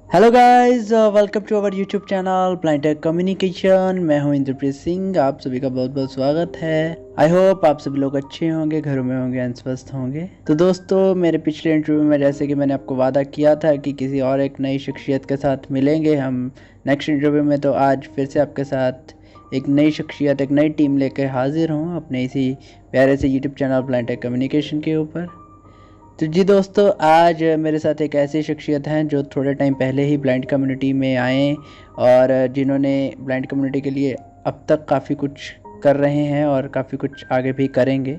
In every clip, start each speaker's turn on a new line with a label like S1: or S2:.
S1: Hello guys, welcome to our YouTube channel Blind Tech Communication. मैं हूं इंद्रप्रीत सिंह। आप सभी का बहुत बहुत स्वागत है। आई होप आप सभी लोग अच्छे होंगे, घरों में होंगे एंड स्वस्थ होंगे। तो दोस्तों, मेरे पिछले इंटरव्यू में जैसे कि मैंने आपको वादा किया था कि किसी और एक नई शख्सियत के साथ मिलेंगे हम नेक्स्ट इंटरव्यू में, तो आज फिर से आपके साथ एक नई शख्सियत, एक नई टीम लेकर हाजिर हूँ अपने इसी प्यारे से YouTube channel Blind Tech Communication के ऊपर। तो जी दोस्तों, आज मेरे साथ एक ऐसी शख्सियत हैं जो थोड़े टाइम पहले ही ब्लाइंड कम्युनिटी में आए और जिन्होंने ब्लाइंड कम्युनिटी के लिए अब तक काफ़ी कुछ कर रहे हैं और काफ़ी कुछ आगे भी करेंगे।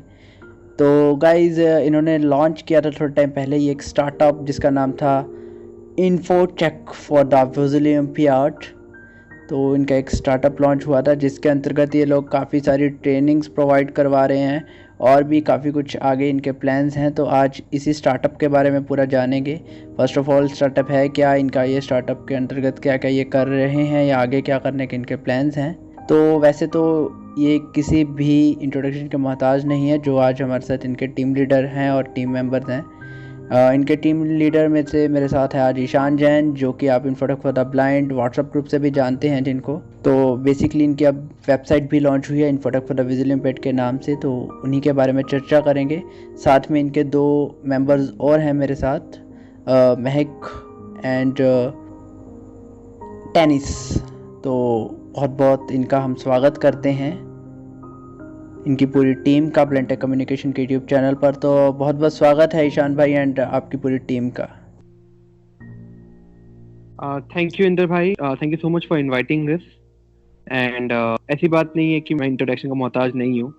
S1: तो गाइज़, इन्होंने लॉन्च किया था थोड़े टाइम पहले ही एक स्टार्टअप जिसका नाम था इन्फोचेक फॉर द विजुअल इम्पेयर्ड। तो इनका एक स्टार्टअप लॉन्च हुआ था जिसके अंतर्गत ये लोग काफ़ी सारी ट्रेनिंग्स प्रोवाइड करवा रहे हैं और भी काफ़ी कुछ आगे इनके प्लान्स हैं। तो आज इसी स्टार्टअप के बारे में पूरा जानेंगे। फर्स्ट ऑफ ऑल, स्टार्टअप है क्या, इनका ये स्टार्टअप के अंतर्गत क्या क्या ये कर रहे हैं या आगे क्या करने के इनके प्लान्स हैं। तो वैसे तो ये किसी भी इंट्रोडक्शन के मोहताज नहीं है। जो आज हमारे साथ इनके टीम लीडर हैं और टीम मेंबर्स हैं, इनके टीम लीडर में से मेरे साथ है आज ईशान जैन, जो कि आप infotech for the blind WhatsApp group से भी जानते हैं जिनको। तो बेसिकली इनकी अब वेबसाइट भी लॉन्च हुई है infotech for the visual impaired के नाम से, तो उन्हीं के बारे में चर्चा करेंगे। साथ में इनके दो मेंबर्स और हैं मेरे साथ, महक एंड टेनिस। तो बहुत बहुत इनका हम स्वागत करते हैं, इनकी पूरी टीम का ब्लाइंड टेक कम्युनिकेशन के यूट्यूब चैनल पर। तो बहुत बहुत स्वागत है ईशान भाई एंड आपकी पूरी टीम का।
S2: थैंक यू इंदर भाई, thank you so much for inviting this. And ऐसी बात नहीं है कि मैं इंट्रोडक्शन का मोहताज नहीं हूँ।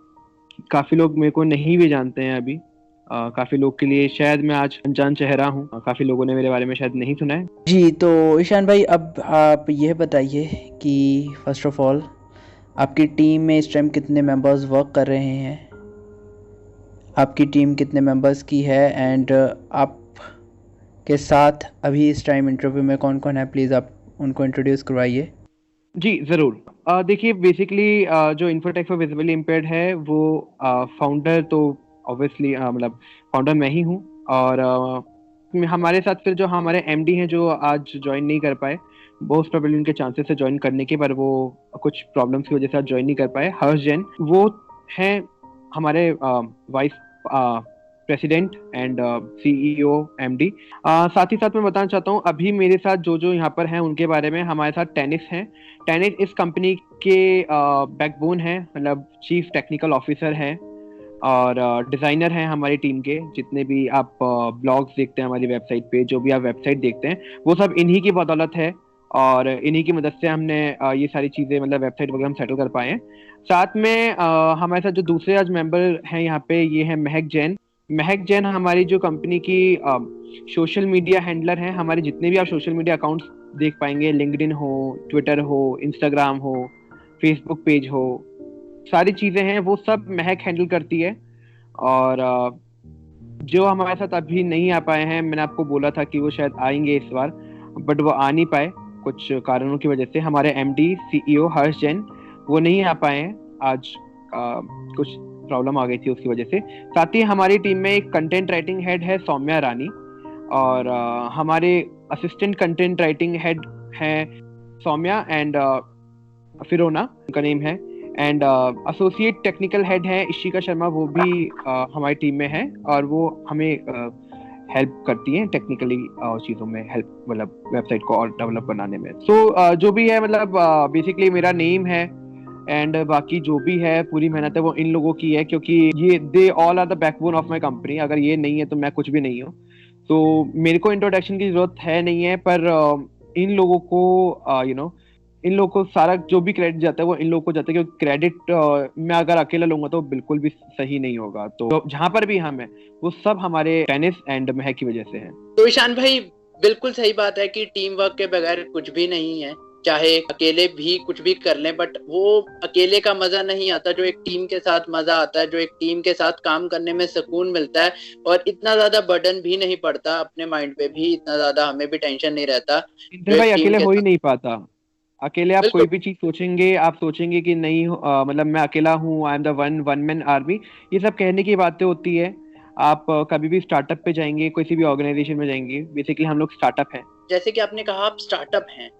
S2: काफ़ी लोग मेरे को नहीं भी जानते हैं अभी। काफ़ी लोग के लिए शायद मैं आज अनजान चेहरा हूँ। काफ़ी लोगों ने मेरे बारे में शायद नहीं सुना है।
S1: जी, तो ईशान भाई, अब आप यह बताइए कि फर्स्ट ऑफ ऑल आपकी टीम में इस टाइम कितने मेंबर्स वर्क कर रहे हैं, आपकी टीम कितने मेंबर्स की है एंड आप के साथ अभी इस टाइम इंटरव्यू में कौन कौन है, प्लीज़ आप उनको इंट्रोड्यूस करवाइए।
S2: जी ज़रूर। देखिए बेसिकली जो इन्फोटेक फॉर विजुअली इम्पेयर्ड है वो फाउंडर तो ऑब्वियसली मतलब फाउंडर मैं ही हूँ। और हमारे साथ फिर जो हमारे एमडी हैं जो आज ज्वाइन नहीं कर पाए, बहुत प्रोबेबली उनके चांसेस है ज्वाइन करने के, पर वो कुछ प्रॉब्लम्स की वजह से आज ज्वाइन नहीं कर पाए। हर्ष जैन वो हैं हमारे vice president and CEO MD. साथ ही साथ मैं बताना चाहता हूँ अभी मेरे साथ जो जो यहाँ पर हैं उनके बारे में। हमारे साथ टेनिस हैं। टेनिस इस कंपनी के बैकबोन है, मतलब चीफ टेक्निकल ऑफिसर हैं और डिज़ाइनर हैं हमारी टीम के। जितने भी आप ब्लॉग्स देखते हैं हमारी वेबसाइट पे, जो भी आप वेबसाइट देखते हैं, वो सब इन्हीं की बदौलत है और इन्हीं की मदद से हमने ये सारी चीज़ें मतलब वेबसाइट वगैरह हम सेटल कर पाए हैं। साथ में हमारे साथ जो दूसरे आज मेंबर हैं यहाँ पे, ये है महक जैन। महक जैन हमारी जो कंपनी की सोशल मीडिया हैंडलर हैं। हमारे जितने भी आप सोशल मीडिया अकाउंट्स देख पाएंगे, लिंक्डइन हो, ट्विटर हो, इंस्टाग्राम हो, फेसबुक पेज हो, सारी चीजें हैं वो सब महक हैंडल करती है। और जो हमारे साथ अभी नहीं आ पाए हैं, मैंने आपको बोला था कि वो शायद आएंगे इस बार, बट वो आ नहीं पाए कुछ कारणों की वजह से। हमारे एमडी सीईओ हर्ष जैन वो नहीं आ पाए हैं आज, कुछ प्रॉब्लम आ गई थी उसकी वजह से। साथ ही हमारी टीम में एक कंटेंट राइटिंग हेड है सौम्या रानी, और हमारे असिस्टेंट कंटेंट राइटिंग हेड है सौम्या एंड फिरोना उनका नेम है। एंड एसोसिएट टेक्निकल हेड है इशिका शर्मा, वो भी हमारी टीम में है और वो हमें हेल्प करती हैं टेक्निकली चीज़ों में, हेल्प मतलब वेबसाइट को और डेवलप बनाने में। सो जो भी है मतलब बेसिकली मेरा नेम है एंड बाकी जो भी है पूरी मेहनत है वो इन लोगों की है, क्योंकि ये they all are the backbone of my company. अगर ये नहीं है तो मैं कुछ भी नहीं हूँ। तो मेरे को इंट्रोडक्शन की जरूरत है नहीं है, पर इन लोगों को इन लोगों को सारा जो भी क्रेडिट जाता है वो इन लोगों को जाता है, क्योंकि क्रेडिट मैं अगर अकेला लूंगा तो बिल्कुल भी सही नहीं होगा। तो जहां पर भी हम हैं वो सब हमारे टेनिस एंड महक की वजह से है।
S3: तो ईशान भाई, बिल्कुल सही बात है कि टीम वर्क के बगैर कुछ भी नहीं है। चाहे अकेले भी कुछ भी कर लें, बट वो अकेले का मजा नहीं आता जो एक टीम के साथ मजा आता है, जो एक टीम के साथ काम करने में सुकून मिलता है। और इतना ज्यादा बर्डन भी नहीं पड़ता अपने माइंड पे, भी इतना ज्यादा हमें भी टेंशन नहीं रहता जो
S2: भाई
S3: एक टीम
S2: अकेले
S3: के
S2: हो ही
S3: साथ।
S2: नहीं पाता। अकेले आप
S3: बिल्कुल।
S2: कोई भी चीज सोचेंगे, आप सोचेंगे कि नहीं मतलब मैं अकेला हूँ, I am the one man army, ये सब कहने की बातें होती है। आप कभी भी स्टार्टअप पे जाएंगे, किसी भी ऑर्गेनाइजेशन में जाएंगे, बेसिकली हम लोग स्टार्टअप है।
S3: जैसे कि आपने कहा आप स्टार्टअप हैं,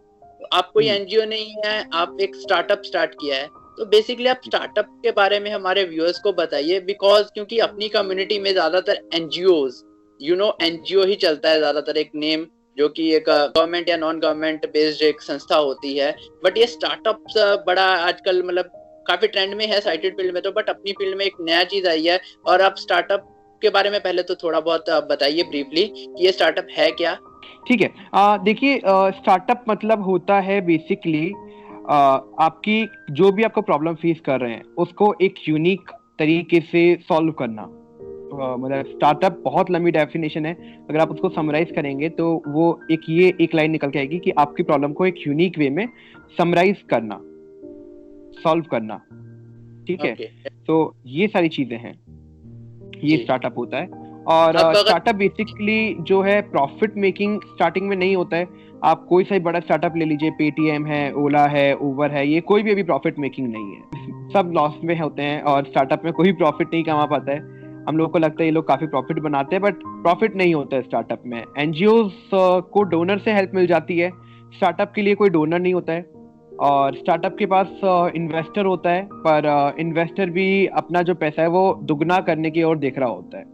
S3: तो आप कोई एनजीओ नहीं है, आप एक स्टार्टअप स्टार्ट किया है, तो बेसिकली आप स्टार्टअप के बारे में हमारे व्यूअर्स को बताइए, बिकॉज क्योंकि अपनी कम्युनिटी में ज्यादातर एनजीओज एनजीओ ही चलता है ज्यादातर, एक नेम जो कि एक गवर्नमेंट या नॉन गवर्नमेंट बेस्ड एक संस्था होती है, बट ये स्टार्टअप्स बड़ा आजकल मतलब काफी ट्रेंड में है साइटेड फील्ड में तो, बट अपनी फील्ड में एक नया चीज आई है। और आप स्टार्टअप के बारे में पहले तो थोड़ा बहुत बताइए ब्रीफली कि ये स्टार्टअप है क्या।
S2: ठीक है, देखिए स्टार्टअप मतलब होता है बेसिकली आपकी जो भी आपको प्रॉब्लम फेस कर रहे हैं उसको एक यूनिक तरीके से सॉल्व करना। मतलब स्टार्टअप बहुत लंबी डेफिनेशन है, अगर आप उसको समराइज करेंगे तो वो एक लाइन निकल के आएगी कि आपकी प्रॉब्लम को एक यूनिक वे में समराइज करना, सॉल्व करना। ठीक है, तो ये सारी चीजें हैं, ये स्टार्टअप होता है। और स्टार्टअप बेसिकली जो है प्रॉफिट मेकिंग स्टार्टिंग में नहीं होता है। आप कोई सा बड़ा स्टार्टअप ले लीजिए, पेटीएम है, ओला है, उबर है, ये कोई भी अभी प्रॉफिट मेकिंग नहीं है, सब लॉस में होते हैं और स्टार्टअप में कोई प्रॉफिट नहीं कमा पाता है। हम लोगों को लगता है ये लोग काफी प्रॉफिट बनाते हैं, बट प्रॉफिट नहीं होता है स्टार्टअप में। एनजीओज को डोनर से हेल्प मिल जाती है, स्टार्टअप के लिए कोई डोनर नहीं होता है। और स्टार्टअप के पास इन्वेस्टर होता है, पर इन्वेस्टर भी अपना जो पैसा है वो दुगना करने की ओर देख रहा होता है।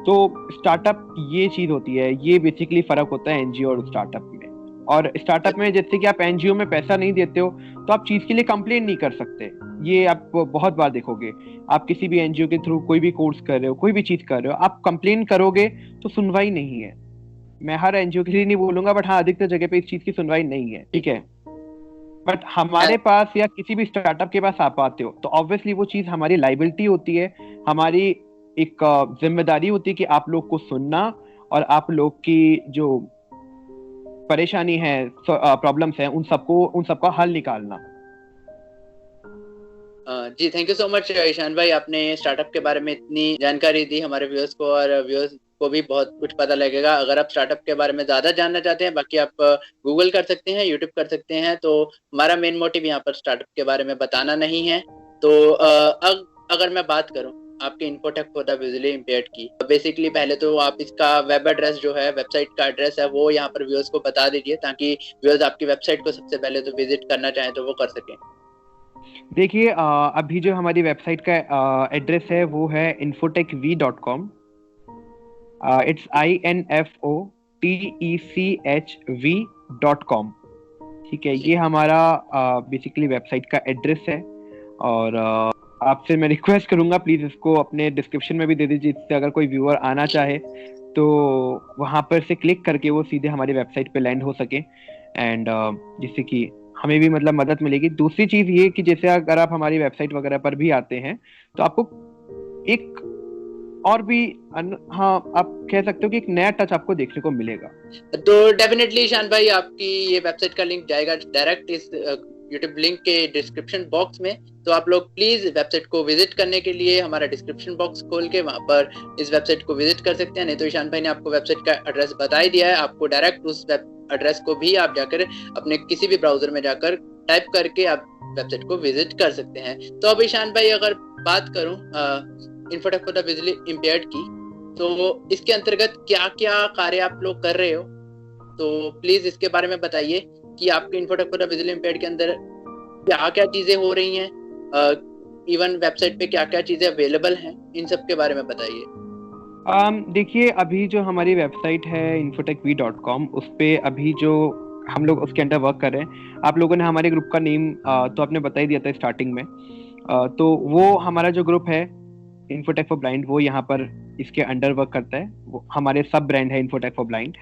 S2: तो स्टार्टअप ये चीज होती है, ये बेसिकली फर्क होता है एनजीओ और स्टार्टअप में। और स्टार्टअप में जैसे कि आप एनजीओ में पैसा नहीं देते हो तो आप चीज के लिए कंप्लेन नहीं कर सकते। ये आप बहुत बार देखोगे, आप किसी भी एनजीओ के थ्रू कोई भी कोर्स कर रहे हो, कोई भी चीज कर रहे हो, आप कंप्लेन करोगे तो सुनवाई नहीं है। मैं हर एनजीओ के लिए नहीं बोलूंगा, बट हाँ अधिकतर जगह पे इस चीज की सुनवाई नहीं है। ठीक है, बट हमारे पास या किसी भी स्टार्टअप के पास आप आते हो तो ऑब्वियसली वो चीज हमारी लाइबिलिटी होती है, हमारी एक जिम्मेदारी होती है कि आप लोग को सुनना और आप लोग की जो परेशानी है, प्रॉब्लम्स हैं, उन सबका हल निकालना।
S3: जी thank you so much Ishan भाई, आपने स्टार्टअप के बारे में इतनी जानकारी दी हमारे व्यूअर्स को, और व्यूअर्स को भी बहुत कुछ पता लगेगा। अगर आप स्टार्टअप के बारे में ज्यादा जानना चाहते हैं, बाकी आप गूगल कर सकते हैं, यूट्यूब कर सकते हैं। तो हमारा मेन मोटिव यहाँ पर स्टार्टअप के बारे में बताना नहीं है। तो अगर मैं बात करूँ आपके infotech for the visually impaired की, बेसिकली पहले तो आप इसका वेब एड्रेस जो है, वेबसाइट का एड्रेस है, वो यहाँ पर व्यूअर्स को बता दीजिए ताकि व्यूअर्स आपकी वेबसाइट को सबसे पहले तो विजिट करना चाहें तो वो कर सकें।
S2: देखिए अभी जो हमारी वेबसाइट का एड्रेस है वो है infotechv.com। It's infotechv.com। ठीक है, ये हमारा बेसिकली वेबसाइट का एड्रेस है। और आपसे मैं रिक्वेस्ट करूंगा प्लीज इसको अपने डिस्क्रिप्शन में भी दे दीजिए, जिससे अगर कोई व्यूअर आना चाहे तो वहां पर से क्लिक करके वो सीधे हमारी वेबसाइट पे लैंड हो सके, एंड जिससे कि हमें भी मतलब मदद मिलेगी। दूसरी चीज ये कि जैसे अगर आप हमारी वेबसाइट वगैरह पर भी आते हैं तो आपको एक और भी हाँ आप कह सकते हो कि एक नया टच आपको देखने को मिलेगा।
S3: तो डेफिनेटली ईशान भाई आपकी ये वेबसाइट का लिंक जाएगा डायरेक्ट इस यूट्यूब लिंक के डिस्क्रिप्शन बॉक्स में, तो आप लोग प्लीज वेबसाइट को विजिट करने के लिए हमारा डिस्क्रिप्शन बॉक्स खोल के वहां पर इस वेबसाइट को विजिट कर सकते हैं। नहीं तो ईशान भाई ने आपको वेबसाइट का एड्रेस बता ही दिया है, आपको डायरेक्ट उस एड्रेस को भी आप जाकर अपने किसी भी ब्राउजर में जाकर टाइप करके आप वेबसाइट को विजिट कर सकते हैं। तो अब ईशान भाई अगर बात करूं infotech for the visually impaired की, तो इसके अंतर्गत क्या क्या कार्य आप लोग कर रहे हो, तो प्लीज इसके बारे में बताइए कि आपके infotech for the visually impaired के अंदर क्या क्या चीजें हो रही हैं, इवन वेबसाइट पे क्या क्या चीजें अवेलेबल हैं, इन सब के बारे में बताइए।
S2: देखिए अभी जो हमारी वेबसाइट है infotechv.com, उस पे अभी जो हम लोग उसके अंदर वर्क कर रहे हैं, आप लोगों ने हमारे ग्रुप का नेम तो आपने बता ही दिया था स्टार्टिंग में। तो वो हमारा जो ग्रुप है इन्फोटेक फॉर ब्लाइंड, वो यहाँ पर इसके अंडर वर्क करता है। वो हमारे सब ब्रांड है इन्फोटेक फॉर ब्लाइंड।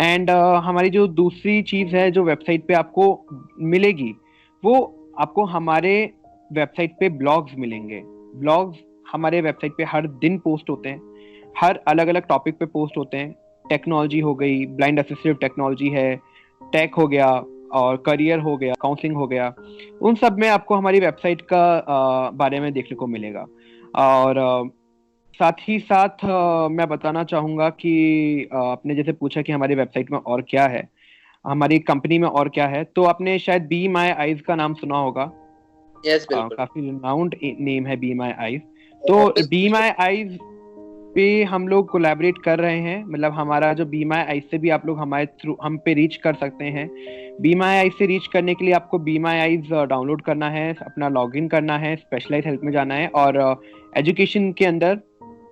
S2: एंड हमारी जो दूसरी चीज है जो वेबसाइट पे आपको मिलेगी, वो आपको हमारे वेबसाइट पे ब्लॉग्स मिलेंगे। ब्लॉग्स हमारे वेबसाइट पे हर दिन पोस्ट होते हैं, हर अलग अलग टॉपिक पे पोस्ट होते हैं। टेक्नोलॉजी हो गई, ब्लाइंड असिस्टिव टेक्नोलॉजी है, टेक हो गया, और करियर हो गया, काउंसलिंग हो गया, उन सब में आपको हमारी वेबसाइट का बारे में देखने को मिलेगा। और साथ ही साथ मैं बताना चाहूँगा कि आपने जैसे पूछा कि हमारी वेबसाइट में और क्या है, हमारी कंपनी में और क्या है, तो आपने शायद बी माई आईज का नाम सुना होगा।
S3: यस बिल्कुल,
S2: काफी रिनाउंड नेम है बी माई आईज। तो बी माई आईज पे हम लोग कोलैबोरेट कर रहे हैं। मतलब हमारा जो बी माई आईज से भी आप लोग हमारे थ्रू हम पे रीच कर सकते हैं। बी माई आईज से रीच करने के लिए आपको बी माई आईज डाउनलोड करना है, अपना लॉगिन करना है, स्पेशलाइज हेल्प में जाना है और एजुकेशन के अंदर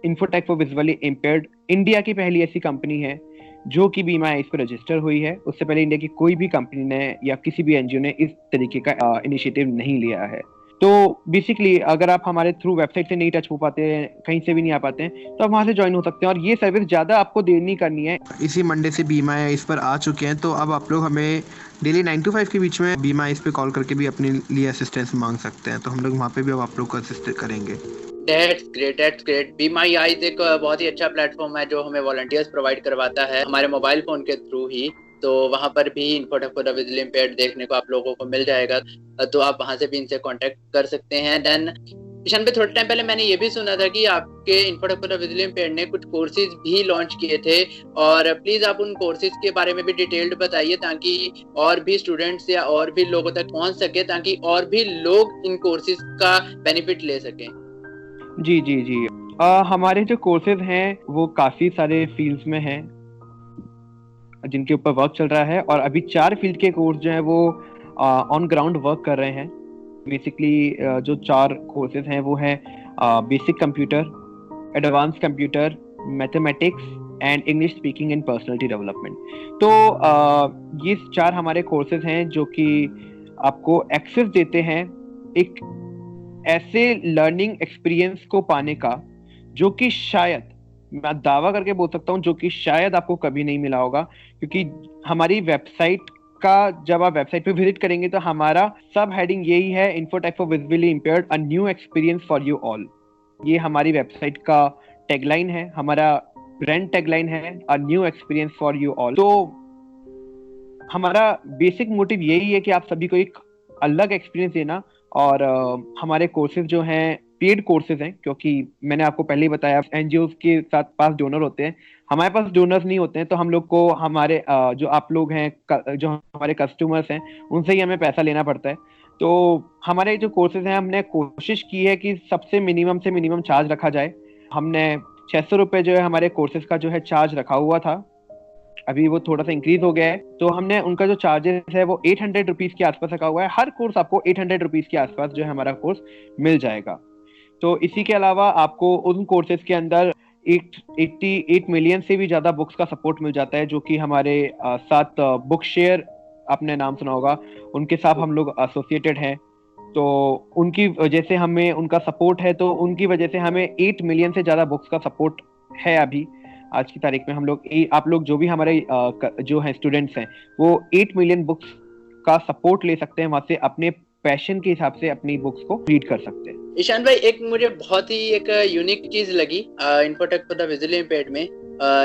S2: infotech for visually impaired India की पहली ऐसी कंपनी है जो कि बी माई आईज पे रजिस्टर हुई है। उससे पहले इंडिया की कोई भी कंपनी ने या किसी भी एनजीओ ने इस तरीके का इनिशिएटिव नहीं लिया है। तो बेसिकली अगर आप हमारे थ्रू वेबसाइट से नहीं टच हो पाते हैं, कहीं से भी नहीं आ पाते हैं, तो आप वहां से ज्वाइन हो सकते हैं। और ये सर्विस ज्यादा आपको देर नहीं करनी है।
S4: इसी मंडे से बीमा इस पर आ चुके हैं, तो अब आप लोग हमें डेली 9 to 5 के बीच में बीमा इस पे कॉल करके भी अपने लिए असिस्टेंस मांग सकते हैं। तो हम लोग वहाँ पे भी अब आप लोग को असिस्ट करेंगे।
S3: That's great. Be My Eyes एक बहुत ही अच्छा प्लेटफॉर्म है जो हमें वॉलंटियर्स प्रोवाइड करवाता है हमारे मोबाइल फोन के थ्रू ही। तो वहाँ पर भी infotech for the visually impaired देखने को आप लोगों को मिल जाएगा, तो आप वहाँ से भी इनसे कांटेक्ट कर सकते हैं। देन ईशान पे थोड़े टाइम पहले मैंने ये भी सुना था कि आपके infotech for the visually impaired ने कुछ कोर्सेज भी लॉन्च किए थे, और प्लीज आप उन कोर्सेज के बारे में भी डिटेल्ड बताइए ताकि और भी स्टूडेंट्स या और भी लोगों तक पहुँच सके, ताकि और भी लोग इन कोर्सेज का बेनिफिट ले सकें।
S2: जी जी जी हमारे जो कोर्सेज हैं वो काफी सारे फील्ड्स में हैं जिनके ऊपर वर्क चल रहा है, और अभी 4 फील्ड के कोर्स जो है वो ऑन ग्राउंड वर्क कर रहे हैं। बेसिकली जो 4 कोर्सेज हैं वो है basic computer, advance computer, mathematics and English speaking and personality development. तो ये 4 हमारे कोर्सेज हैं जो कि आपको एक्सेस देते हैं एक ऐसे लर्निंग एक्सपीरियंस को पाने का जो कि शायद मैं दावा करके बोल सकता हूँ जो कि शायद आपको कभी नहीं मिला होगा। क्योंकि हमारी वेबसाइट का जब आप वेबसाइट पे विजिट करेंगे तो हमारा सब हेडिंग यही है, infotech for visually impaired a new experience for you all. ये हमारी वेबसाइट का टैगलाइन है, हमारा ब्रांड टैगलाइन है, a new experience for you all. तो हमारा बेसिक मोटिव यही है कि आप सभी को एक अलग एक्सपीरियंस देना। और हमारे कोर्सेज जो हैं पेड कोर्सेज हैं, क्योंकि मैंने आपको पहले ही बताया एनजीओ के साथ पास डोनर होते हैं, हमारे पास डोनर्स नहीं होते हैं। तो हम लोग को हमारे जो आप लोग हैं जो हमारे कस्टमर्स हैं उनसे ही हमें पैसा लेना पड़ता है। तो हमारे जो कोर्सेज हैं हमने कोशिश की है कि सबसे मिनिमम से मिनिमम चार्ज रखा जाए। हमने 600 रुपये जो है हमारे कोर्सेज का जो है चार्ज रखा हुआ था, अभी वो थोड़ा सा इंक्रीज हो गया है। तो हमने उनका जो चार्जेस है वो 800 रुपीज के आसपास रखा हुआ है। हर कोर्स आपको 800 रुपीज के आसपास जो है हमारा कोर्स मिल जाएगा। तो इसी के अलावा आपको उन कोर्सेज के अंदर 88 मिलियन से भी ज्यादा बुक्स का सपोर्ट मिल जाता है, जो कि हमारे साथ बुक शेयर आपने नाम सुना होगा, उनके साथ हम लोग एसोसिएटेड हैं। तो उनकी वजह से हमें उनका सपोर्ट है, तो उनकी वजह से हमें 8 मिलियन से ज्यादा बुक्स का सपोर्ट है। अभी आज की तारीख में हम लोग आप लोग जो भी हमारे जो है स्टूडेंट्स हैं वो 8 मिलियन बुक्स का सपोर्ट ले सकते हैं, वहां से अपने पैशन के हिसाब से अपनी बुक्स को रीड कर सकते हैं।
S3: ईशान भाई, एक मुझे बहुत ही एक यूनिक चीज लगी infotech for the visually impaired में।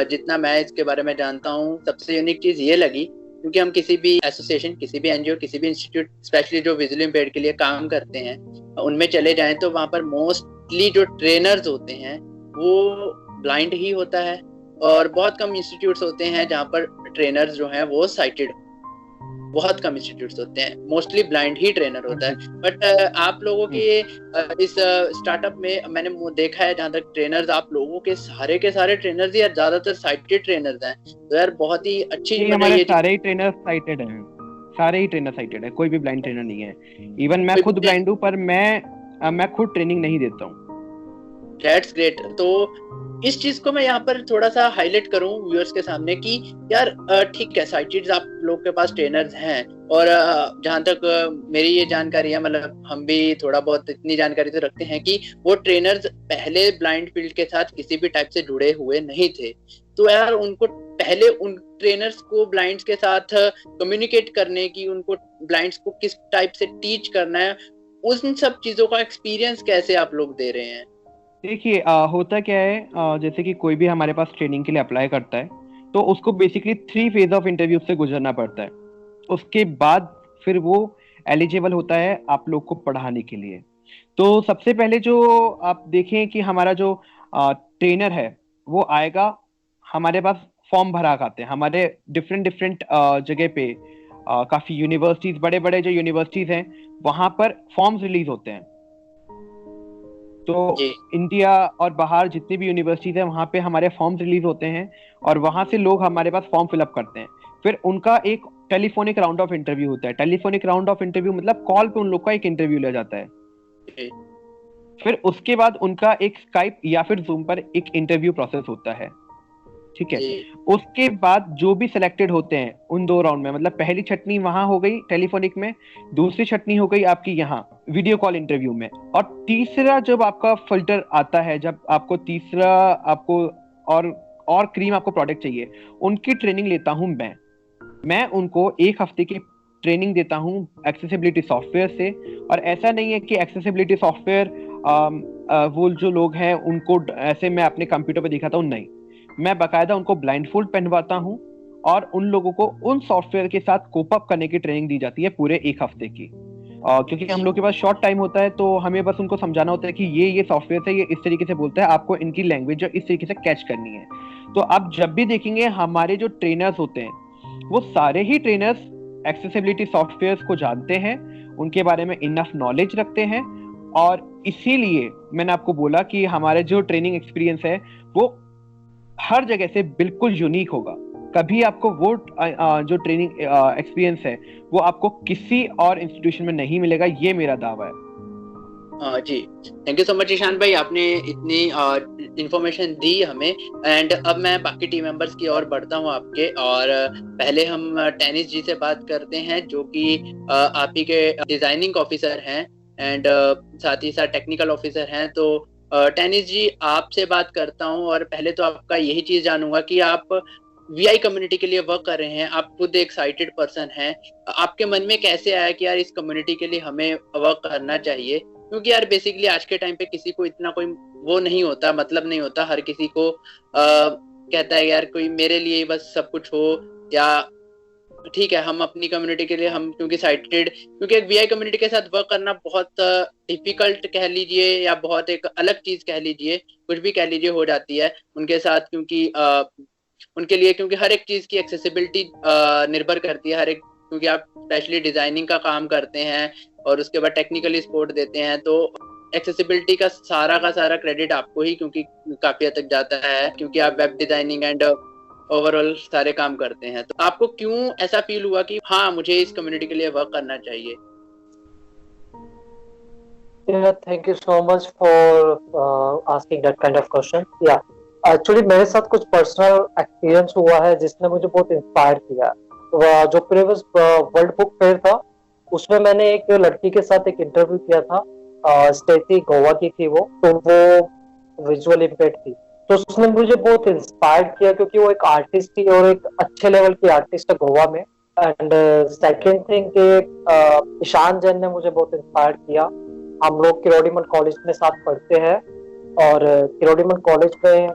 S3: जितना मैं इसके बारे में जानता हूँ सबसे यूनिक चीज ये लगी, क्योंकि हम किसी भी एसोसिएशन, किसी भी एनजीओ, किसी भी इंस्टीट्यूट स्पेशली जो विजुअली इम्पेयर्ड के लिए काम करते हैं उनमें चले जाएं तो वहां पर मोस्टली जो ट्रेनर्स होते हैं वो ब्लाइंड ही होता है, और बहुत कम इंस्टीट्यूट्स होते हैं जहाँ पर ट्रेनर्स जो हैं वो साइटेड। बहुत कम इंस्टीट्यूट्स होते हैं, मोस्टली ब्लाइंड ही ट्रेनर होता है। बट आप लोगों के इस स्टार्टअप में मैंने देखा है जहाँ तक ट्रेनर्स आप लोगों के सारे ट्रेनर्स या ज्यादातर साइटेड ट्रेनर्स हैं। तो यार बहुत ही अच्छी
S2: हमारे सारे ही ट्रेनर साइटेड हैं, सारे ही ट्रेनर साइटेड है, कोई भी ब्लाइंड ट्रेनर नहीं है। इवन मैं खुद ब्लाइंड हूँ पर मैं खुद ट्रेनिंग नहीं देता हूँ।
S3: That's great। तो इस चीज को मैं यहाँ पर थोड़ा सा हाईलाइट करूँ व्यूअर्स के सामने कि यार ठीक है, साइटेड आप लोग के पास ट्रेनर्स हैं, और जहाँ तक मेरी ये जानकारी है, मतलब हम भी थोड़ा बहुत इतनी जानकारी तो रखते हैं कि वो ट्रेनर्स पहले ब्लाइंड फील्ड के साथ किसी भी टाइप से जुड़े हुए नहीं थे। तो यार उनको पहले उन ट्रेनर्स को ब्लाइंड्स के साथ कम्युनिकेट करने की, उनको ब्लाइंड्स को किस टाइप से टीच करना है, उन सब चीजों का एक्सपीरियंस कैसे आप लोग दे रहे हैं?
S2: देखिए होता क्या है, जैसे कि कोई भी हमारे पास ट्रेनिंग के लिए अप्लाई करता है तो उसको बेसिकली 3 फेज ऑफ इंटरव्यू से गुजरना पड़ता है। उसके बाद फिर वो एलिजिबल होता है आप लोग को पढ़ाने के लिए। तो सबसे पहले जो आप देखें कि हमारा जो ट्रेनर है वो आएगा, हमारे पास फॉर्म भरा आते हैं हमारे डिफरेंट जगह पे। काफी यूनिवर्सिटीज, बड़े बड़े जो यूनिवर्सिटीज हैं वहां पर फॉर्म्स रिलीज होते हैं। तो
S3: जी
S2: इंडिया और बाहर जितनी भी यूनिवर्सिटीज है वहाँ पे हमारे फॉर्म रिलीज होते हैं, और वहाँ से लोग हमारे पास फॉर्म फिलअप करते हैं। फिर उनका एक टेलीफोनिक राउंड ऑफ इंटरव्यू होता है। टेलीफोनिक राउंड ऑफ इंटरव्यू मतलब कॉल पे उन लोग का एक इंटरव्यू लिया जाता है।
S3: जी
S2: फिर उसके बाद उनका एक स्काइप या फिर जूम पर एक इंटरव्यू प्रोसेस होता है, ठीक है।
S3: जी
S2: उसके बाद जो भी सिलेक्टेड होते हैं उन 2 राउंड में, मतलब पहली छटनी वहां हो गई टेलीफोनिक में, दूसरी छटनी हो गई आपकी यहाँ वीडियो कॉल इंटरव्यू में, और तीसरा जब आपका फिल्टर आता है, जब आपको तीसरा आपको और क्रीम आपको प्रोडक्ट चाहिए, उनकी ट्रेनिंग लेता हूं मैं उनको 1 हफ्ते की ट्रेनिंग देता हूँ एक्सेसिबिलिटी सॉफ्टवेयर से। और ऐसा नहीं है कि एक्सेसिबिलिटी सॉफ्टवेयर वो जो लोग हैं उनको ऐसे मैं अपने कंप्यूटर पे दिखाता हूँ, नहीं, मैं बकायदा उनको ब्लाइंडफोल्ड पहनवाता हूँ, और उन लोगों को उन सॉफ्टवेयर के साथ कोप अप करने की ट्रेनिंग दी जाती है पूरे 1 हफ्ते की। क्योंकि हम लोग के पास शॉर्ट टाइम होता है, तो हमें बस उनको समझाना होता है कि ये सॉफ्टवेयर है, ये इस तरीके से बोलता है, आपको इनकी लैंग्वेज जो इस तरीके से कैच करनी है। तो आप जब भी देखेंगे हमारे जो ट्रेनर्स होते हैं वो सारे ही ट्रेनर्स एक्सेसिबिलिटी सॉफ्टवेयर्स को जानते हैं, उनके बारे में इनफ नॉलेज रखते हैं, और इसीलिए मैंने आपको बोला कि हमारे जो ट्रेनिंग एक्सपीरियंस है वो हर जगह से बिल्कुल यूनिक होगा। कभी आपको वो जो ट्रेनिंग एक्सपीरियंस है वो आपको किसी और इंस्टीट्यूशन में नहीं मिलेगा, ये मेरा दावा है।
S3: जी thank you so much Ishan भाई, आपने इतनी इंफॉर्मेशन दी हमें। एंड अब मैं बाकी टीम मेंबर्स की ओर बढ़ता हूँ आपके, और पहले हम टेनिस जी से बात करते हैं जो कि आप ही के डिजाइनिंग ऑफिसर हैं एंड साथ ही साथ टेक्निकल ऑफिसर हैं। तो टेनिस जी आपसे बात करता हूँ, और पहले तो आपका यही चीज जानूंगा कि आप वीआई कम्युनिटी के लिए वर्क कर रहे हैं, आप खुद एक्साइटेड पर्सन हैं, आपके मन में कैसे आया कि यार इस कम्युनिटी के लिए हमें वर्क करना चाहिए? क्योंकि यार बेसिकली आज के टाइम पे किसी को इतना कोई वो नहीं होता, मतलब नहीं होता, हर किसी को कहता है यार कोई मेरे लिए बस सब कुछ हो, या ठीक है हम अपनी कम्युनिटी के लिए हम क्योंकि साइटेड, क्योंकि एक वीआई कम्युनिटी के साथ वर्क करना बहुत डिफिकल्ट कह लीजिए या बहुत एक अलग चीज कह लीजिए, कुछ भी कह लीजिए, हो जाती है उनके साथ। क्योंकि उनके लिए क्योंकि हर एक चीज की एक्सेसिबिलिटी निर्भर करती है, हर एक, क्योंकि आप स्पेशली डिजाइनिंग का काम करते हैं और उसके बाद टेक्निकली सपोर्ट देते हैं, तो एक्सेसिबिलिटी का सारा क्रेडिट आपको ही क्योंकि काफी हद तक जाता है, क्योंकि आप वेब डिजाइनिंग एंड ओवरऑल सारे काम करते हैं। तो आपको क्यों ऐसा फील हुआ कि हाँ मुझे इस कम्युनिटी के लिए वर्क करना चाहिए?
S5: Yeah, thank you so much for asking that kind of question. Yeah, actually मेरे साथ कुछ पर्सनल एक्सपीरियंस हुआ है जिसने मुझे बहुत इंस्पायर किया। जो प्रीवियस वर्ल्ड बुक फेयर था उसमें मैंने एक लड़की के साथ एक इंटरव्यू किया था, स्टेसी गोवा की थी वो विजुअल इम्पेयर्ड थी। तो उसने मुझे बहुत इंस्पायर किया क्योंकि वो एक आर्टिस्ट थी और एक अच्छे लेवल की आर्टिस्ट है गोवा में। एंड सेकेंड थिंग के ईशान जैन ने मुझे बहुत इंस्पायर किया। हम लोग किरोड़ीमल कॉलेज में साथ पढ़ते हैं, और किरोड़ीमल कॉलेज में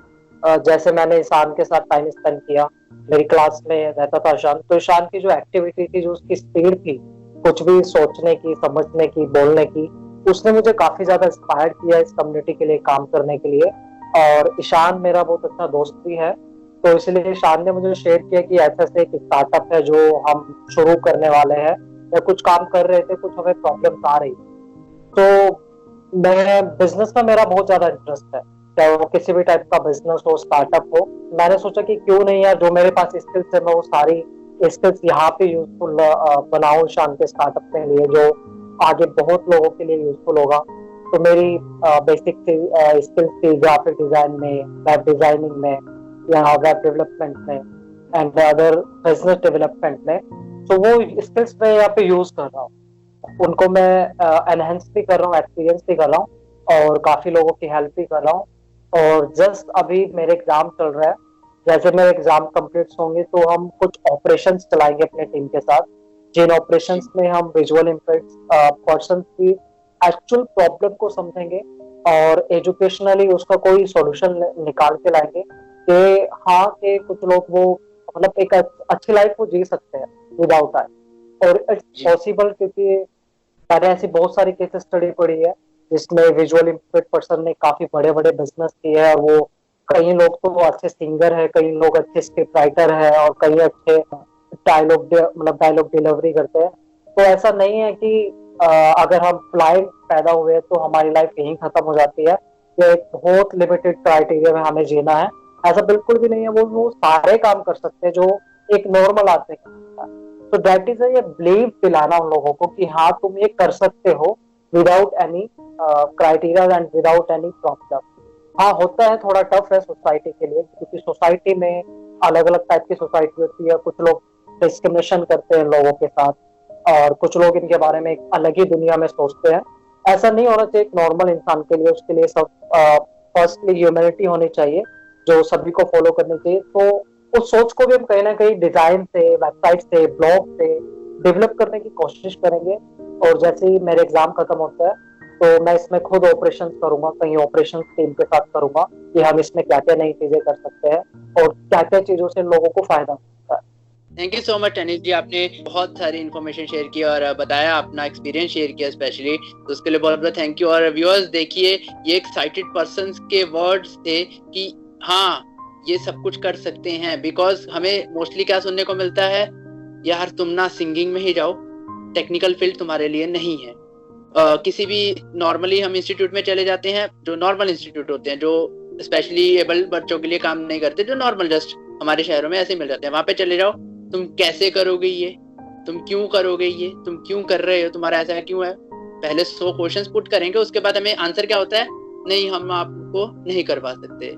S5: जैसे मैंने ईशान के साथ टाइम स्पेंड किया, मेरी क्लास में रहता था ईशान, तो ईशान की जो एक्टिविटी थी, जो उसकी स्पीड थी कुछ भी सोचने की, समझने की, बोलने की, उसने मुझे काफी ज्यादा इंस्पायर किया इस कम्युनिटी के लिए काम करने के लिए। और ईशान मेरा बहुत अच्छा दोस्त भी है, तो इसलिए ईशान ने मुझे शेयर किया कि ऐसा से एक स्टार्टअप है जो हम शुरू करने वाले हैं, या कुछ काम कर रहे थे, कुछ हमें प्रॉब्लम आ रही। तो मैं बिजनेस में मेरा बहुत ज्यादा इंटरेस्ट है, चाहे वो किसी भी टाइप का बिजनेस हो, स्टार्टअप हो। मैंने सोचा कि क्यों नहीं यार, जो मेरे पास स्किल्स है मैं वो सारी स्किल्स यहाँ पे यूजफुल बनाऊं शान के स्टार्टअप के लिए, जो आगे बहुत लोगों के लिए यूजफुल होगा। तो मेरी बेसिक स्किल्स थी ग्राफिक डिजाइन में, वेब डिजाइनिंग में, या वेब डेवलपमेंट में एंड अदर बिजनेस डेवलपमेंट में। तो वो स्किल्स मैं यहाँ पे यूज कर रहा हूँ, उनको मैं एनहेंस भी कर रहा हूँ, एक्सपीरियंस भी कर रहा हूँ, और काफी लोगों की हेल्प भी कर रहा हूँ। और जस्ट अभी मेरे एग्जाम चल रहा है, जैसे मेरे एग्जाम कंप्लीट होंगे तो हम कुछ ऑपरेशंस चलाएंगे अपने टीम के साथ, जिन ऑपरेशंस में हम विजुअल इम्पेयर्ड पर्सन की एक्चुअल प्रॉब्लम को समझेंगे और एजुकेशनली उसका कोई सॉल्यूशन निकाल के लाएंगे कि हाँ कि कुछ लोग वो मतलब एक अच्छी लाइफ को जी सकते हैं विदाउट आई। और इट्स पॉसिबल, क्योंकि मैंने ऐसी बहुत सारी केस स्टडी पढ़ी है जिसमें विजुअल इम्पेयर्ड पर्सन ने काफी बड़े बड़े बिजनेस किए हैं। वो कई लोग तो अच्छे सिंगर है, कई लोग अच्छे स्क्रिप्ट राइटर है, और कई अच्छे डायलॉग डिलीवरी करते हैं। तो ऐसा नहीं है कि अगर हम ब्लाइंड पैदा हुए तो हमारी लाइफ यहीं खत्म हो जाती है, या एक बहुत लिमिटेड क्राइटेरिया में हमें जीना है। ऐसा बिल्कुल भी नहीं है, वो सारे काम कर सकते हैं जो एक नॉर्मल आदमी करता है। तो दैट इज ये बिलीव दिलाना उन लोगों को कि हाँ तुम ये कर सकते हो without any criteria and without any problem. हाँ होता है, थोड़ा टफ है सोसाइटी के लिए, क्योंकि सोसाइटी में अलग अलग टाइप की सोसाइटी होती है। कुछ लोग डिस्क्रिमिनेशन करते हैं लोगों के साथ, और कुछ लोग इनके बारे में एक अलग ही दुनिया में सोचते हैं। ऐसा नहीं होना चाहिए एक नॉर्मल इंसान के लिए। उसके लिए सब फर्स्टली ह्यूमैनिटी होनी चाहिए जो सभी को फॉलो करनी चाहिए। तो उस सोच को भी हम कहीं ना कहीं डिजाइन से, वेबसाइट से, ब्लॉग से डेवलप करने की कोशिश करेंगे। और जैसे ही मेरे एग्जाम खत्म होता है तो मैं इसमें खुद ऑपरेशन करूंगा, कहीं ऑपरेशन टीम के साथ करूंगा कि हम इसमें क्या क्या नई चीजें कर सकते हैं और क्या क्या चीजों से लोगों को फायदा होता है।
S3: थैंक यू सो मच टेनिस जी, आपने बहुत सारी इन्फॉर्मेशन शेयर की और बताया, अपना एक्सपीरियंस शेयर किया स्पेशली, तो उसके लिए बहुत बहुत थैंक यू। और व्यूअर्स देखिए, ये एक्साइटेड पर्संस के वर्ड्स थे कि हाँ ये सब कुछ कर सकते हैं। बिकॉज हमें मोस्टली क्या सुनने को मिलता है, यार तुम ना सिंगिंग में ही जाओ, टेक्निकल फील्ड तुम्हारे लिए नहीं है। किसी भी नॉर्मली हम इंस्टीट्यूट में चले जाते हैं, जो नॉर्मल इंस्टीट्यूट होते हैं, जो स्पेशली एबल्ड बच्चों के लिए काम नहीं करते, जो नॉर्मल जस्ट हमारे शहरों में ऐसे मिल जाते हैं, वहां पे चले जाओ। तुम कैसे करोगे ये, तुम क्यों करोगे ये, तुम क्यों कर रहे हो, तुम्हारा ऐसा क्यों है, पहले 100 क्वेश्चंस पुट करेंगे, उसके बाद हमें आंसर क्या होता है, नहीं हम आपको नहीं करवा सकते।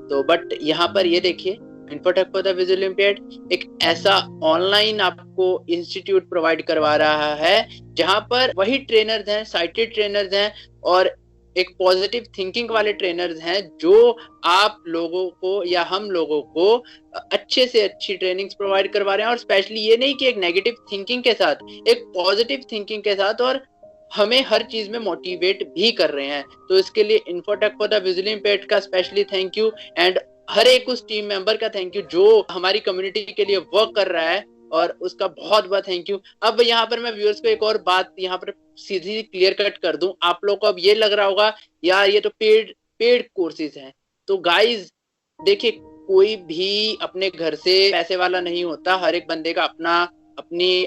S3: तो बट यहाँ पर ये देखिए, infotech for the visually impaired एक ऐसा ऑनलाइन आपको इंस्टीट्यूट प्रोवाइड करवा रहा है जहां पर वही ट्रेनर्स हैं, साइटेड ट्रेनर्स हैं और एक पॉजिटिव थिंकिंग वाले ट्रेनर्स हैं जो आप लोगों को या हम लोगों को अच्छे से अच्छी ट्रेनिंग्स प्रोवाइड करवा रहे हैं। और स्पेशली ये नहीं कि एक नेगेटिव थिंकिंग के साथ, एक पॉजिटिव थिंकिंग के साथ, और हमें हर चीज में मोटिवेट भी कर रहे हैं। तो इसके लिए infotech for the visually impaired का स्पेशली थैंक यू, एंड हर एक उस टीम मेंबर का थैंक यू जो हमारी कम्युनिटी के लिए वर्क कर रहा है, और उसका बहुत बहुत थैंक यू। अब यहाँ पर मैं व्यूअर्स को एक और बात यहाँ पर सीधी क्लियर कट कर दूं, आप लोग को अब ये लग रहा होगा यार ये तो पेड कोर्सेज हैं। तो गाइज देखिए, कोई भी अपने घर से पैसे वाला नहीं होता, हर एक बंदे का अपनी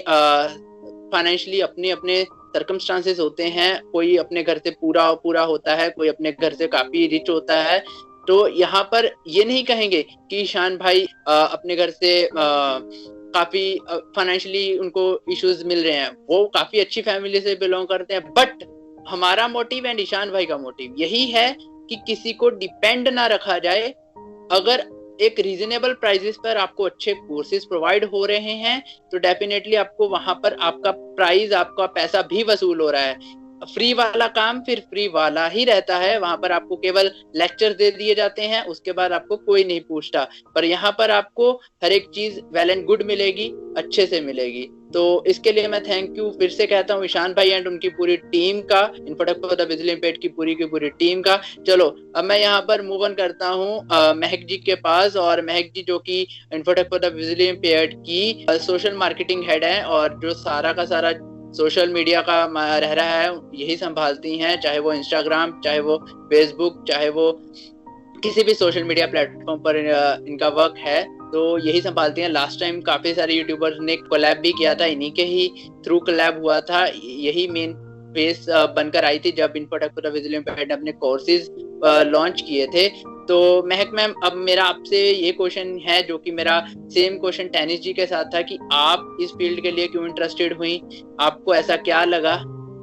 S3: फाइनेंशियली अपने अपने सर्कमस्टांसेस होते हैं। कोई अपने घर से पूरा होता है, कोई अपने घर से काफी रिच होता है। तो यहाँ पर ये नहीं कहेंगे कि ईशान भाई अपने घर से काफी फाइनेंशियली उनको इश्यूज मिल रहे हैं, वो काफी अच्छी फैमिली से बिलोंग करते हैं। बट हमारा मोटिव एंड ईशान भाई का मोटिव यही है कि किसी को डिपेंड ना रखा जाए। अगर एक रीजनेबल प्राइसेस पर आपको अच्छे कोर्सेज प्रोवाइड हो रहे हैं तो डेफिनेटली आपको वहां पर आपका प्राइस, आपका पैसा भी वसूल हो रहा है। फ्री वाला काम फिर फ्री वाला ही रहता है, वहां पर आपको केवल लेक्चर दे दिए जाते हैं, उसके बाद आपको कोई नहीं पूछता। पर यहाँ पर आपको हर एक चीज वेल एंड गुड मिलेगी, अच्छे से मिलेगी। तो इसके लिए मैं थैंक यू फिर से कहता हूँ ईशान भाई एंड उनकी पूरी टीम का, infotech for the visually impaired की पूरी टीम का। चलो अब मैं यहाँ पर मूव ऑन करता हूँ महक जी के पास, और महक जी जो कि infotech for the visually impaired की सोशल मार्केटिंग हेड है और जो सारा का सारा सोशल मीडिया का रह रहा है यही संभालती हैं, चाहे वो इंस्टाग्राम, चाहे वो फेसबुक, चाहे वो किसी भी सोशल मीडिया प्लेटफॉर्म पर इनका वर्क है, तो यही संभालती हैं। लास्ट टाइम काफी सारे यूट्यूबर्स ने कोलैब भी किया था, इन्हीं के ही थ्रू कोलैब हुआ था, यही मेन फेस बनकर आई थी जब infotech for the visually impaired ने अपने कोर्सेज लॉन्च किए थे। तो महक मैम, अब मेरा आपसे ये क्वेश्चन है जो कि मेरा सेम क्वेश्चन टेनिस जी के साथ था कि आप इस फील्ड के लिए क्यों इंटरेस्टेड हुई, आपको ऐसा क्या लगा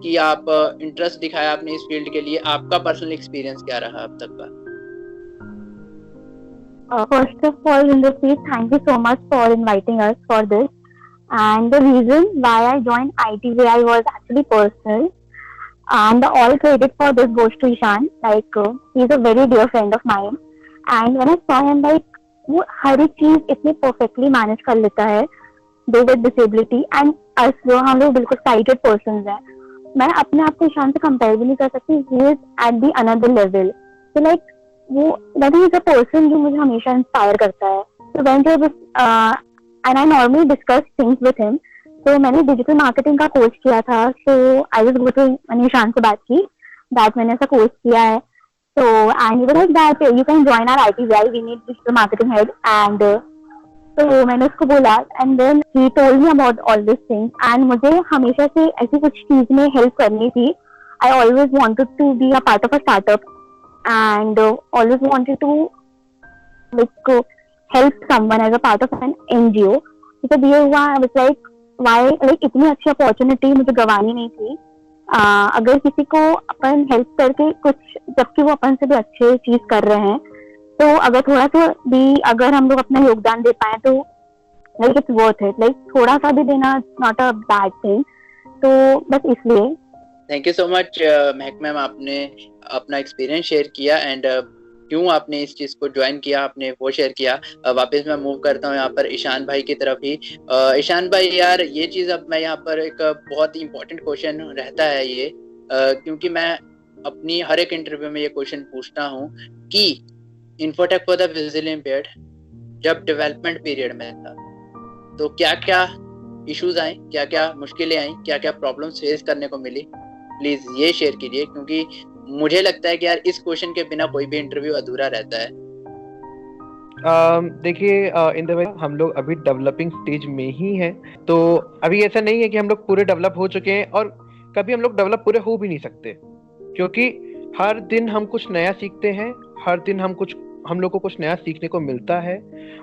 S3: कि आप इंटरेस्ट दिखाया आपने इस फील्ड के लिए, आपका पर्सनल एक्सपीरियंस क्या रहा अब तक का?
S6: First of all, Indrapreet, thank you so much for inviting us for this. And the reason why I joined ITVI was actually personal. And the all credit for this goes to Ishan. Like, he's a very dear friend of mine. And when I saw him, like, वो हर एक चीज इतनी perfectly manage कर लेता है, though with disability. And us जो हम लोग बिल्कुल sighted persons हैं, मैं अपने आप को ईशान से compare भी नहीं कर सकती. He is at the another level. So like, वो that is a person जो मुझे हमेशा इंस्पायर करता है. So when जब and I normally discuss things with him. तो मैंने डिजिटल मार्केटिंग का कोर्स किया था. So I was go to मैंने ईशान से बात की that मैंने ऐसा कोर्स किया है. So and he was like that you can join our ITVI, we need digital marketing head. And तो मैंने उसको बोला and then he told me about all this things and मुझे हमेशा से ऐसी कुछ चीज में हेल्प करनी थी. I always wanted to be a part of a startup and always wanted to like help someone as a part of an NGO. तो ये हुआ, I was like why, like इतनी अच्छी अपॉर्चुनिटी मुझे गंवानी नहीं थी. अगर किसी को अपन हेल्प करके कुछ, जबकि वो अपन से भी अच्छे चीज कर रहे हैं, तो अगर थोड़ा सा भी अगर हम लोग अपना योगदान दे पाए तो like it's worth it. Like थोड़ा सा भी देना नॉट अ बैड थिंग. तो बस इसलिए
S3: thank you so much Mahak ma'am, आपने अपना एक्सपीरियंस शेयर किया एंड क्यों आपने इस चीज को ज्वाइन किया, आपने वो शेयर किया. वापस मैं मूव करता हूँ यहाँ पर ईशान भाई की तरफ ही. ईशान भाई यार, ये चीज अब मैं यहाँ पर एक बहुत ही इम्पोर्टेंट क्वेश्चन रहता है ये, क्योंकि मैं अपनी हर एक इंटरव्यू में ये क्वेश्चन पूछता हूँ कि infotech for the visually impaired जब डेवलपमेंट पीरियड में था तो क्या क्या इश्यूज आए, क्या क्या मुश्किलें आई, क्या क्या प्रॉब्लम्स फेस करने को मिली, प्लीज ये शेयर कीजिए, क्योंकि मुझे लगता है कि यार इस क्वेश्चन के बिना कोई भी इंटरव्यू अधूरा रहता है.
S2: देखिए, इन द वे हम लोग अभी डेवलपिंग स्टेज में ही हैं, तो अभी ऐसा नहीं है कि हम लोग पूरे डेवलप हो चुके हैं, और कभी हम लोग डेवलप पूरे हो भी नहीं सकते, क्योंकि हर दिन हम कुछ नया सीखते हैं, हर दिन हम लोग को कुछ नया सीखने को मिलता है.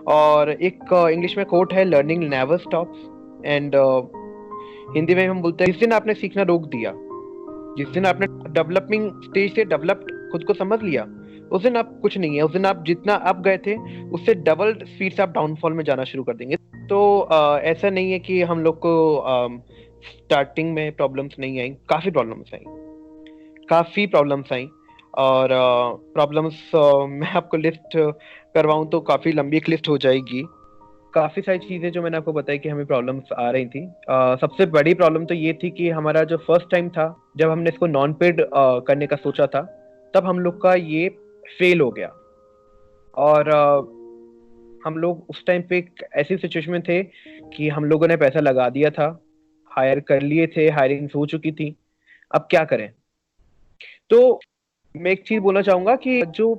S2: और एक इंग्लिश में कोट है, learning never stops, and Hindi में हम बोलते हैं, जिस दिन आपने सीखना रोक दिया, जिस दिन आपने डेवलपिंग स्टेज से डेवलप्ड खुद को समझ लिया, उस दिन आप कुछ नहीं है, उस दिन आप जितना अप गए थे उससे डबल स्पीड से आप डाउनफॉल में जाना शुरू कर देंगे. तो ऐसा नहीं है कि हम लोग को स्टार्टिंग में प्रॉब्लम्स नहीं आई, काफी प्रॉब्लम्स आई. और प्रॉब्लम्स मैं आपको लिस्ट करवाऊं तो काफी लंबी एक लिस्ट हो जाएगी. काफी सारी चीजें जो मैंने आपको बताई कि हमें प्रॉब्लम्स आ रही थी. सबसे बड़ी प्रॉब्लम तो ये थी कि हमारा जो फर्स्ट टाइम था जब हमने इसको नॉन पेड करने का सोचा था, तब हम लोग का ये फेल हो गया. और हम लोग उस टाइम पे एक ऐसी सिचुएशन में थे कि हम लोगों ने पैसा लगा दिया था, हायर कर लिए थे, हायरिंग हो चुकी थी, अब क्या करें. तो मैं एक चीज बोलना चाहूंगा कि जो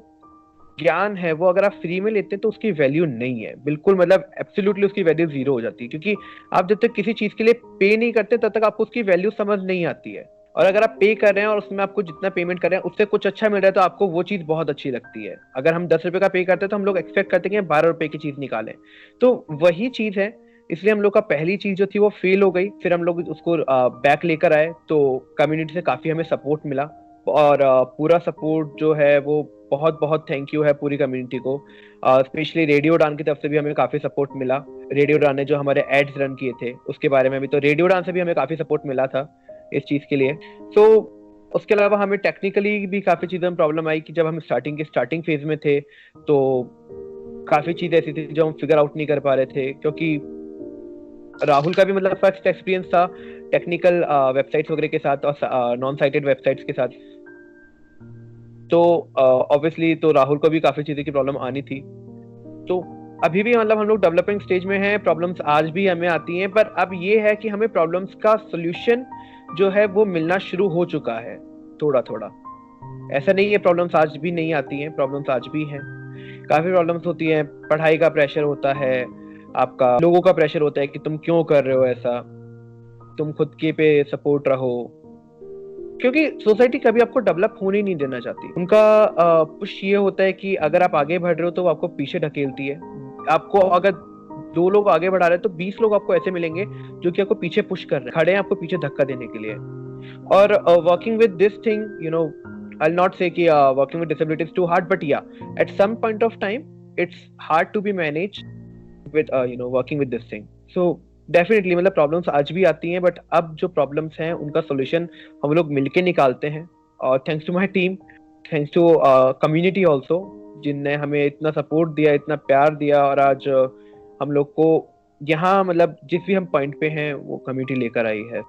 S2: ज्ञान है वो अगर आप फ्री में लेते हैं तो उसकी वैल्यू नहीं है, बिल्कुल, मतलब एब्सोल्युटली उसकी वैल्यू जीरो हो जाती है, क्योंकि आप जब तक किसी चीज के लिए पे नहीं करते तब तक आपको उसकी वैल्यू समझ नहीं आती है. और अगर आप पे कर रहे हैं और उसमें आपको जितना पेमेंट कर रहे हैं उससे कुछ अच्छा मिल रहा है तो आपको वो चीज बहुत अच्छी लगती है. अगर हम 10 रुपए का पे करते हैं तो हम लोग एक्सपेक्ट करते हैं कि 12 रुपए की चीज निकालें. तो वही चीज है, इसलिए हम लोग का पहली चीज जो थी वो फेल हो गई. फिर हम लोग उसको बैक लेकर आए, तो कम्युनिटी से काफी हमें सपोर्ट मिला, और पूरा सपोर्ट जो है वो बहुत बहुत थैंक यू है पूरी कम्युनिटी को. स्पेशली रेडियो डान की तरफ से भी हमें काफी सपोर्ट मिला. रेडियो डान ने जो हमारे एड्स रन किए थे उसके बारे में भी, तो रेडियो डान से भी हमें काफी सपोर्ट मिला था इस चीज के लिए. तो उसके अलावा हमें टेक्निकली भी काफी चीजें में प्रॉब्लम आई कि जब हम स्टार्टिंग फेज में थे तो काफी चीजें ऐसी थी जो हम फिगर आउट नहीं कर पा रहे थे, क्योंकि राहुल का भी मतलब फर्स्ट एक्सपीरियंस था टेक्निकल वेबसाइट्स वगैरह के साथ और नॉन साइटेड वेबसाइट्स के साथ. तो ऑब्वियसली तो राहुल को भी काफी चीजें की प्रॉब्लम आनी थी. तो अभी भी मतलब हम लोग डेवलपिंग स्टेज में हैं, प्रॉब्लम्स आज भी हमें आती हैं, पर अब ये है कि हमें प्रॉब्लम्स का सोल्यूशन जो है वो मिलना शुरू हो चुका है थोड़ा थोड़ा. ऐसा नहीं है प्रॉब्लम्स आज भी नहीं आती हैं, प्रॉब्लम्स आज भी हैं, काफी प्रॉब्लम्स होती हैं. पढ़ाई का प्रेशर होता है, आपका लोगों का प्रेशर होता है कि तुम क्यों कर रहे हो ऐसा, तुम खुद के पे सपोर्ट रहो, क्योंकि सोसाइटी कभी आपको डेवलप होने नहीं देना चाहती. उनका पुश ये होता है कि अगर आप आगे बढ़ रहे हो तो वो आपको पीछे ढकेलती है. आपको अगर 2 लोग आगे बढ़ा रहे हैं तो 20 लोग आपको ऐसे मिलेंगे जो कि आपको पीछे पुश कर रहे हैं, खड़े हैं आपको पीछे धक्का देने के लिए. और working with this thing, you know, I'll not say कि working with disability is too hard, but yeah, at some point of time it's hard to be managed with working with this thing. So definitely मतलब problems आज भी आती हैं, but अब जो problems हैं उनका सोल्यूशन हम लोग मिलके निकालते हैं. और thanks to my team, thanks to community also, जिनने हमें इतना सपोर्ट दिया, इतना प्यार दिया, और आज हम लोग को यहाँ मतलब जिस भी हम पॉइंट पे हैं वो कम्युनिटी लेकर आई है.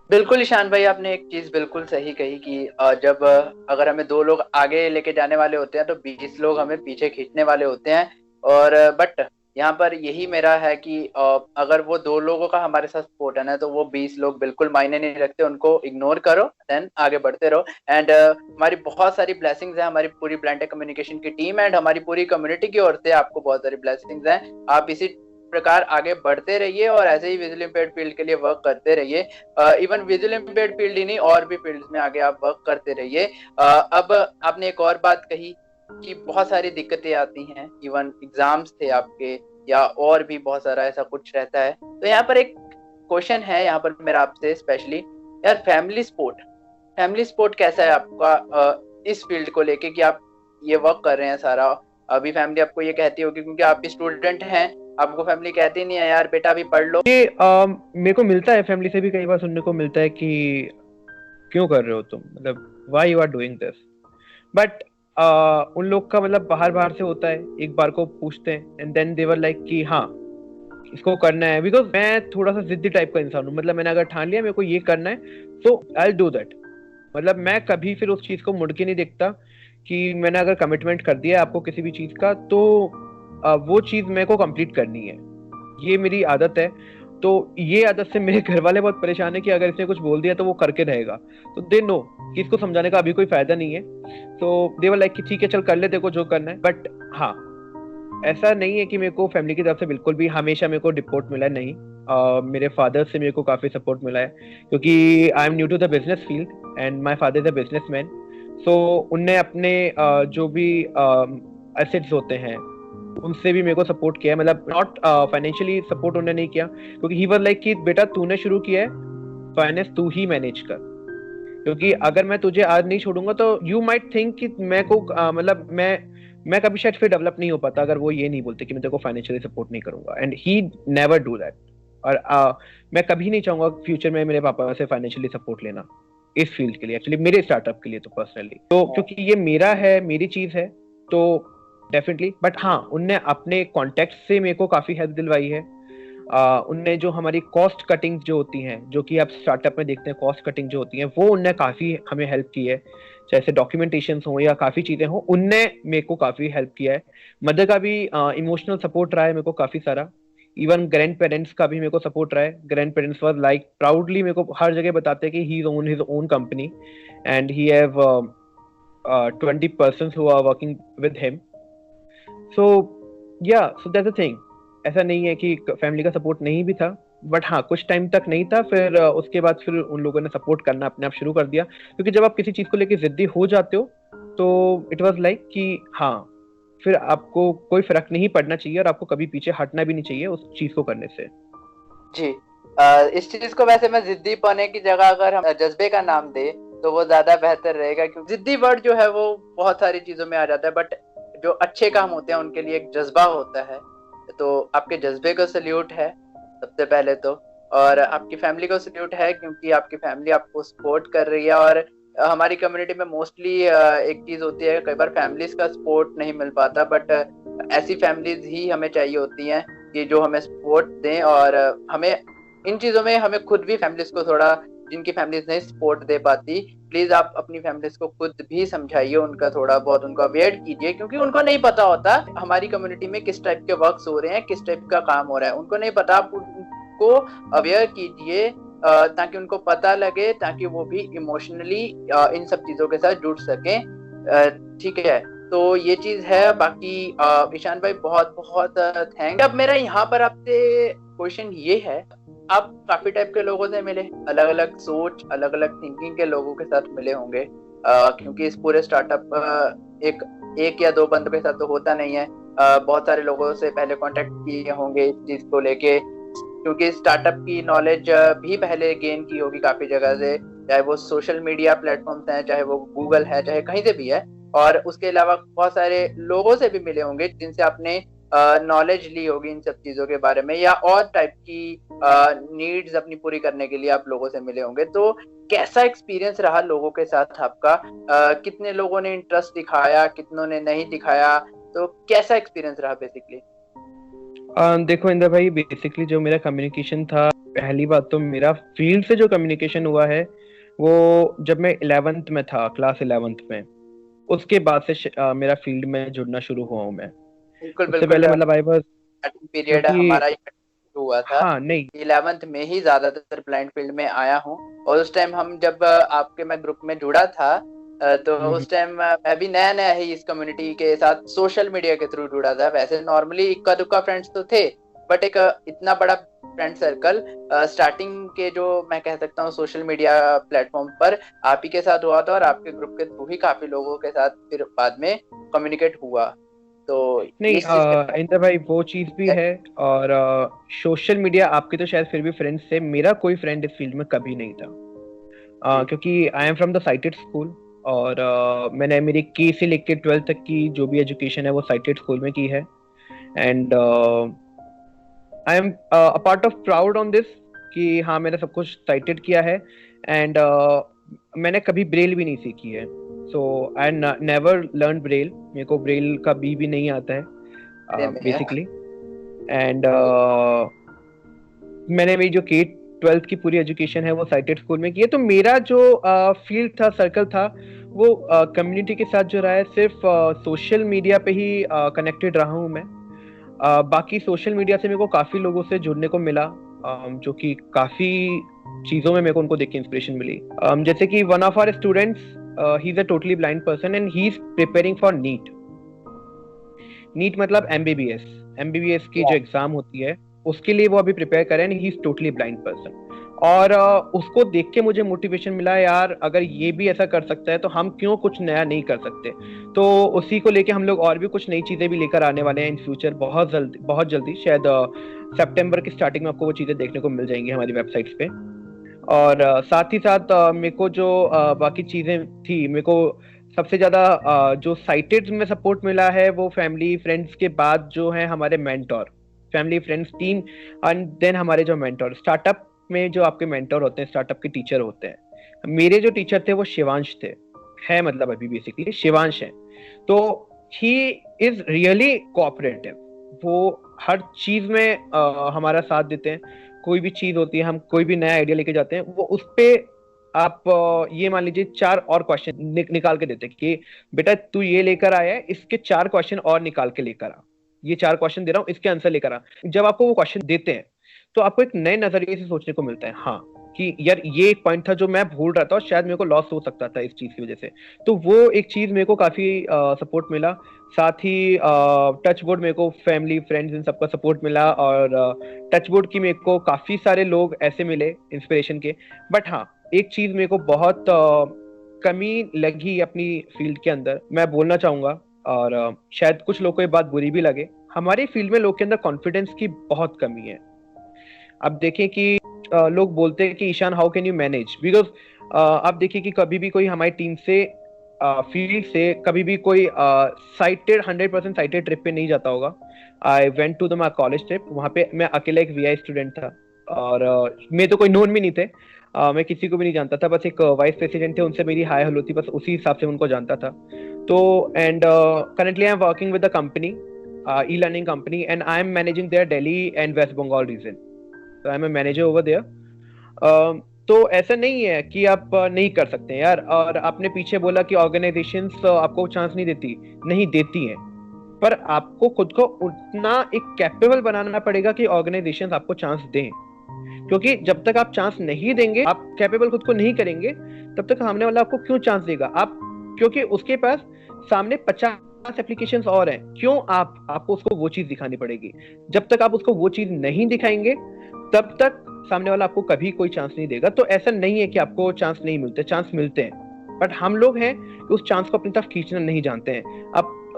S3: बिल्कुल ईशान भाई, आपने एक चीज बिल्कुल सही कही कि जब अगर हमें 2 लोग आगे लेके जाने वाले होते हैं तो 20 लोग हमें पीछे खींचने वाले होते हैं. और बट यहाँ पर यही मेरा है कि अगर वो 2 लोगों का हमारे साथ सपोर्ट है ना, तो वो 20 लोग बिल्कुल मायने नहीं रखते, उनको इग्नोर करो, देन आगे बढ़ते रहो. एंड हमारी बहुत सारी ब्लेसिंग्स हैं, हमारी पूरी ब्लाइंड टेक कम्युनिकेशन की टीम एंड हमारी पूरी कम्युनिटी की ओर से आपको बहुत सारी ब्लेसिंग्स हैं. आप इसी प्रकार आगे बढ़ते रहिए और ऐसे ही विजुअली इम्पेयर्ड फील्ड के लिए वर्क करते रहिए। इवन विजुअली इम्पेयर्ड फील्ड ही नहीं, और भी फील्ड्स में आगे आप वर्क करते रहिए। अब आपने एक और बात कही कि बहुत सारी दिक्कतें आती हैं, इवन एग्जाम्स थे आपके या और भी बहुत सारा ऐसा कुछ रहता है। तो यहाँ पर एक क्वेश्चन है यहाँ पर मेरा आपसे स्पेशली, यार फैमिली सपोर्ट कैसा है आपका इस फील्ड को लेके कि आप ये वर्क कर रहे हैं सारा। अभी फैमिली आपको ये कहती होगी, क्योंकि आप भी स्टूडेंट हैं, आपको फैमिली कहती नहीं है यार बेटा अभी पढ़ लो।
S2: ये मेरे को मिलता है, फैमिली से भी कई बार सुनने को मिलता है कि क्यों कर रहे हो तुम, मतलब why you are doing this. But उन लोग का मतलब बाहर से होता है, एक बार को पूछते हैं and then they were like कि हाँ इसको करना है। बिकॉज मैं थोड़ा सा जिद्दी टाइप का इंसान हूँ, मतलब मैंने अगर ठान लिया मेरे को ये करना है तो आई विल डू दैट। मतलब मैं कभी फिर उस चीज को मुड़ के नहीं देखता कि मैंने अगर कमिटमेंट कर दिया है आपको किसी भी चीज का तो वो चीज मेरे को कंप्लीट करनी है, ये मेरी आदत है। तो ये आदत से मेरे घर वाले बहुत परेशान है कि अगर इसने कुछ बोल दिया तो वो करके रहेगा, तो दे नो कि इसको समझाने का अभी कोई फायदा नहीं है। तो दे वर लाइक कि ठीक है चल कर ले, देखो जो करना है। बट हाँ, ऐसा नहीं है कि मेरे को फैमिली की तरफ से बिल्कुल भी हमेशा मेरे को डिपोर्ट मिला है, नहीं। मेरे फादर से मेरे को काफी सपोर्ट मिला है, क्योंकि I am new to the business field and my father is a businessman. So उनने अपने जो भी एसेट्स होते हैं उनसे भी मेरे को सपोर्ट किया है, मतलब नॉट फाइनेंशियली सपोर्ट उन्होंने नहीं किया, क्योंकि ही वाज लाइक कि बेटा तूने शुरू किया है फाइनेंस तू ही मैनेज कर, क्योंकि अगर मैं तुझे आज नहीं छोड़ूंगा तो यू माइट थिंक कि मैं को मतलब मैं कभी शायद फिर डेवलप नहीं हो पाता अगर वो ये नहीं बोलते कि मैं तेरे को फाइनेंशियली सपोर्ट नहीं करूंगा। And he never do that. और मैं कभी नहीं चाहूंगा फ्यूचर में मेरे पापा से फाइनेंशियली सपोर्ट लेना इस फील्ड के लिए, एक्चुअली मेरे स्टार्टअप के लिए तो पर्सनली। तो क्योंकि ये मेरा है, मेरी चीज है, तो डेफिनेटली। बट हाँ, उनने अपने कॉन्टेक्ट से मेरे को काफी हेल्प दिलवाई है। उनने जो हमारी कॉस्ट कटिंग जो होती हैं, जो कि आप स्टार्टअप में देखते हैं कॉस्ट कटिंग जो होती हैं, वो उनने काफी हमें हेल्प की है, जैसे डॉक्यूमेंटेशन हो या काफी चीजें हो, उनने मेरे को काफी हेल्प किया है। मदर का भी इमोशनल सपोर्ट रहा है मेरे को काफी सारा। इवन ग्रैंड पेरेंट्स का भी मेरे को सपोर्ट रहा है। Grand parents was like proudly मेरे को हर जगह बताते हैं कि he own his own company and he have 20 persons who are working with him. So yeah, so that's the thing. ऐसा नहीं है कि फैमिली का सपोर्ट नहीं भी था, बट हाँ कुछ टाइम तक नहीं था, फिर उसके बाद फिर उन लोगों ने सपोर्ट करना अपने आप शुरू कर दिया। क्योंकि जब आप किसी चीज को लेकर जिद्दी हो जाते हो तो इट वाज लाइक कि हाँ फिर आपको कोई फर्क नहीं पड़ना चाहिए और आपको कभी पीछे हटना भी नहीं चाहिए उस चीज को करने से।
S3: जी, इस चीज को वैसे मैं जिद्दी पने की जगह अगर हम जज्बे का नाम दे तो वो ज्यादा बेहतर रहेगा, क्योंकि जिद्दी वर्ड जो है वो बहुत सारी चीजों में आ जाता है, बट जो अच्छे काम होते हैं उनके लिए एक जज्बा होता है। तो आपके जज्बे को सल्यूट है सबसे पहले तो, और आपकी फैमिली को सल्यूट है क्योंकि आपकी फैमिली आपको सपोर्ट कर रही है। और हमारी कम्युनिटी में मोस्टली एक चीज होती है, कई बार फैमिलीज का सपोर्ट नहीं मिल पाता, बट ऐसी फैमिलीज ही हमें चाहिए होती हैं कि जो हमें सपोर्ट दें। और हमें इन चीजों में हमें खुद भी फैमिलीज को थोड़ा, जिनकी फैमिलीज नहीं सपोर्ट दे पाती, प्लीज आप अपनी फैमिलीज को खुद भी समझाइए, उनका थोड़ा बहुत उनको अवेयर कीजिए, क्योंकि उनको नहीं पता होता हमारी कम्युनिटी में किस टाइप के वर्क्स हो रहे हैं, किस टाइप का काम हो रहा है, उनको नहीं पता। आप उनको अवेयर कीजिए ताकि उनको पता लगे, ताकि वो भी इमोशनली इन सब चीजों के साथ जुड़ सके। ठीक है, तो ये चीज है। बाकी ईशान भाई बहुत बहुत थैंक। अब मेरा यहाँ पर आपसे क्वेश्चन ये है, आप काफी टाइप के लोगों से मिले, अलग अलग सोच, अलग अलग थिंकिंग के लोगों के साथ मिले होंगे, क्योंकि इस पूरे स्टार्टअप एक या दो बंदों के साथ तो होता नहीं है। बहुत सारे लोगों से पहले कांटेक्ट किए होंगे इस चीज को लेके, क्योंकि स्टार्टअप की नॉलेज भी पहले गेन की होगी काफी जगह से, चाहे वो सोशल मीडिया प्लेटफॉर्म्स हैं, चाहे वो गूगल है, चाहे कहीं से भी है। और उसके अलावा बहुत सारे लोगों से भी मिले होंगे जिनसे आपने नॉलेज ली होगी इन सब चीजों के बारे में, या और टाइप की नीड्स अपनी पूरी करने के लिए आप लोगों से मिले होंगे। तो कैसा एक्सपीरियंस रहा लोगों के साथ आपका? कितने लोगों ने इंटरेस्ट दिखाया, कितनों ने नहीं दिखाया, तो कैसा एक्सपीरियंस रहा बेसिकली?
S2: देखो इंद्र भाई, बेसिकली जो मेरा कम्युनिकेशन था, पहली बात तो मेरा फील्ड से जो कम्युनिकेशन हुआ है वो जब मैं 11th में था, क्लास 11th में, उसके बाद से मेरा फील्ड में जुड़ना शुरू हुआ हूँ मैं।
S3: बिल्कुल
S2: उससे पहले मतलब आई वाज
S3: पीरियड हमारा हुआ था।
S2: हाँ, नहीं
S3: 11th में ही ज्यादातर ब्लाइंड फील्ड में आया हूँ, और उस टाइम हम जब आपके मैं ग्रुप में जुड़ा था तो उस टाइम मैं भी नया नया ही इस कम्युनिटी के साथ सोशल मीडिया के थ्रू जुड़ा था। वैसे नॉर्मली इक्का दुक्का फ्रेंड्स तो थे, बट एक इतना बड़ा फ्रेंड सर्कल स्टार्टिंग के जो मैं कह सकता हूँ सोशल मीडिया प्लेटफॉर्म पर आप ही के साथ हुआ था, और आपके ग्रुप के थ्रू ही काफी लोगों के साथ फिर बाद में कम्युनिकेट हुआ। तो
S2: नहीं
S3: इस चीज के
S2: इंदर भाई वो चीज भी है, और सोशल मीडिया आपके तो शायद फिर भी फ्रेंड्स थे, मेरा कोई फ्रेंड इस फील्ड में कभी नहीं था। क्योंकि I am from the sighted school, और मैंने मेरी के से लेकर 12th तक की जो भी एजुकेशन है वो साइटेड स्कूल में की है। And I am a part of proud on this कि हाँ मैंने सब कुछ साइटेड किया है। एंड मैंने कभी ब्रेल भी नहीं सीखी है, सो आई नेवर लर्न ब्रेल, मेरे को ब्रेल का भी नहीं आता है बेसिकली। एंड मैंने मेरी जो के 12th की पूरी एजुकेशन है वो साइटेड स्कूल में की है। तो मेरा जो फील्ड था, सर्कल था, वो कम्युनिटी के साथ जो रहा है, सिर्फ सोशल मीडिया पे ही कनेक्टेड रहा हूँ मैं। बाकी सोशल मीडिया से मेरे को काफी लोगों से जुड़ने को मिला, जो कि काफी चीजों में मेरे को उनको देख के इंस्पिरेशन मिली। जैसे कि one of our students, he is a totally blind person and he is preparing for NEET. NEET मतलब एमबीबीएस की जो एग्जाम होती है उसके लिए वो अभी प्रिपेयर कर रहे हैं। He is totally blind person, और उसको देख के मुझे मोटिवेशन मिला, यार अगर ये भी ऐसा कर सकता है तो हम क्यों कुछ नया नहीं कर सकते। तो उसी को लेके हम लोग और भी कुछ नई चीजें भी लेकर आने वाले हैं इन फ्यूचर, बहुत जल्दी शायद सितंबर की स्टार्टिंग में आपको वो चीजें देखने को मिल जाएंगी हमारी वेबसाइट्स पे। और साथ ही साथ मेरे को जो बाकी चीजें थी, मेरे को सबसे ज्यादा जो साइटेड में सपोर्ट मिला है वो फैमिली फ्रेंड्स के बाद जो है हमारे mentor, family friends team, and then हमारे जो मेंटोर। स्टार्टअप में जो आपके मेंटोर होते हैं, स्टार्टअप के टीचर होते हैं, मेरे जो टीचर थे वो शिवांश थे, है मतलब अभी बेसिकली शिवांश है। तो ही इज रियली कोऑपरेटिव, वो हर चीज में हमारा साथ देते हैं। कोई भी चीज होती है, हम कोई भी नया आइडिया लेके जाते हैं, वो उस पे आप ये मान लीजिए 4 और क्वेश्चन निकाल के देते हैं कि बेटा तू ये लेकर आया है, इसके 4 क्वेश्चन और निकाल के लेकर आ, ये 4 क्वेश्चन दे रहा हूँ, इसके आंसर लेकर आ। जब आपको वो क्वेश्चन देते हैं तो आपको एक नए नजरिए से सोचने को मिलता है, हाँ कि यार ये एक पॉइंट था जो मैं भूल रहा था और शायद मेरे को लॉस हो सकता था इस चीज की वजह से। तो वो एक चीज मेरे को काफी सपोर्ट मिला। साथ ही टच बोर्ड मेरे को फैमिली फ्रेंड्स इन सबका सपोर्ट मिला, और टच बोर्ड की मेरे को काफी सारे लोग ऐसे मिले इंस्पिरेशन के। बट हाँ एक चीज मेरे को बहुत कमी लगी अपनी फील्ड के अंदर, मैं बोलना चाहूंगा, और शायद कुछ लोगों को ये बात बुरी भी लगे, हमारी फील्ड में लोग के अंदर कॉन्फिडेंस की बहुत कमी है। अब देखें कि लोग बोलते हैं कि Ishan how can you manage, because आप देखिए कि कभी भी कोई हमारी टीम से फील्ड से कभी भी कोई साइटेड 100% साइटेड ट्रिप पे नहीं जाता होगा। I went to the my college trip, वहाँ पे मैं अकेला एक वीआई स्टूडेंट था, और मैं तो कोई नोन भी नहीं थे, मैं किसी को भी नहीं जानता था, बस एक वाइस प्रेसिडेंट थे, उनसे मेरी हाय हेलो थी, बस उसी हिसाब से उनको जानता था। तो and currently I am working with the company, e learning company, and I am managing there Delhi and West Bengal region. So I'm a manager over there. तो ऐसा नहीं है कि आप नहीं कर सकते हैं यार। और आपने पीछे बोला कि ऑर्गेनाइजेशंस आपको चांस नहीं देती हैं, पर आपको खुद को उतना एक कैपेबल बनाना पड़ेगा कि ऑर्गेनाइजेशंस आपको चांस दें। क्योंकि जब तक आप चांस नहीं देंगे, आप कैपेबल खुद को नहीं करेंगे, तब तक सामने वाला आपको क्यों चांस देगा। आप क्योंकि उसके पास सामने 50 एप्लीकेशंस और हैं, क्यों आपको उसको वो चीज दिखानी पड़ेगी। जब तक आप उसको वो चीज नहीं दिखाएंगे तब तक सामने वाला आपको कभी कोई चांस नहीं देगा। तो ऐसा नहीं है कि आपको चांस नहीं मिलते, चांस मिलते हैं, बट हम लोग हैं कि उस चांस को अपनी तरफ खींचना नहीं जानते हैं।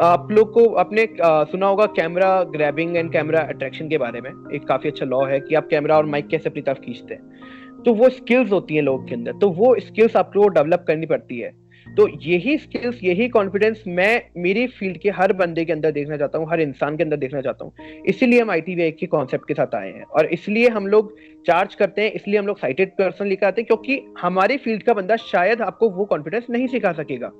S2: आप लोग को आपने सुना होगा camera grabbing and camera attraction के बारे में, एक काफी अच्छा लॉ है कि आप कैमरा और माइक कैसे अपनी तरफ खींचते हैं। तो वो स्किल्स होती हैं लोगों के अंदर, तो वो स्किल्स आपको डेवलप करनी पड़ती है। तो यही स्किल्स, यही कॉन्फिडेंस मैं मेरी फील्ड के हर बंदे के अंदर देखना चाहता हूँ, हर इंसान के अंदर देखना चाहता हूँ। इसीलिए हम ITVI के कॉन्सेप्ट के साथ आए हैं, और इसलिए हम लोग चार्ज करते हैं, इसलिए हम लोग साइटेड पर्सन लेकर आते हैं, क्योंकि हमारी फील्ड का बंदा शायद आपको वो कॉन्फिडेंस नहीं सिखा सकेगा,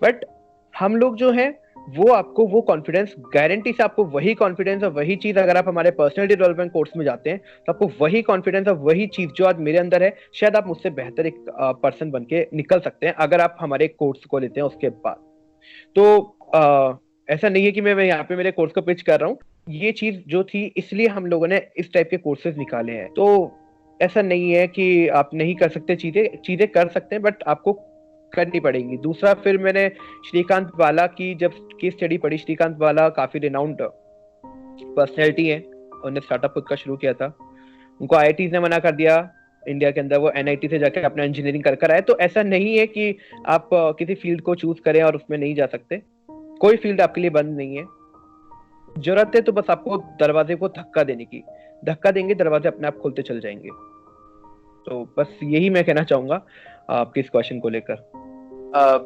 S2: बट हम लोग जो है वो आपको वो कॉन्फिडेंस, गारंटी से आपको वही कॉन्फिडेंस और वही चीज, अगर आप हमारे पर्सनैलिटी डेवलपमेंट कोर्स में जाते हैं तो आपको वही कॉन्फिडेंस और वही चीज जो आज मेरे अंदर है, शायद आप मुझसे बेहतर एक पर्सन बन के निकल सकते हैं अगर आप हमारे कोर्स को लेते हैं उसके बाद। तो ऐसा नहीं है कि मैं यहाँ पे मेरे कोर्स को पिच कर रहा हूँ, ये चीज जो थी इसलिए हम लोगों ने इस टाइप के कोर्सेज निकाले हैं। तो ऐसा नहीं है कि आप नहीं कर सकते, चीजें कर सकते हैं, बट आपको करनी पड़ेगी। दूसरा, फिर मैंने श्रीकांत बाला की जब केस स्टडी पढ़ी, श्रीकांत बाला काफी रिनाउंड पर्सनैलिटी है, उन्होंने स्टार्टअप खुद का शुरू किया था, उनको IITs ने मना कर दिया इंडिया के अंदर, वो NIT से जाके अपना इंजीनियरिंग कर आए। तो ऐसा नहीं है कि आप किसी फील्ड को चूज करें और उसमें नहीं जा सकते, कोई फील्ड आपके लिए बंद नहीं है। जरूरत है तो बस आपको दरवाजे को धक्का देने की, धक्का देंगे दरवाजे अपने आप खुलते चल जाएंगे। तो बस यही मैं कहना चाहूंगा आपके इस क्वेश्चन को लेकर।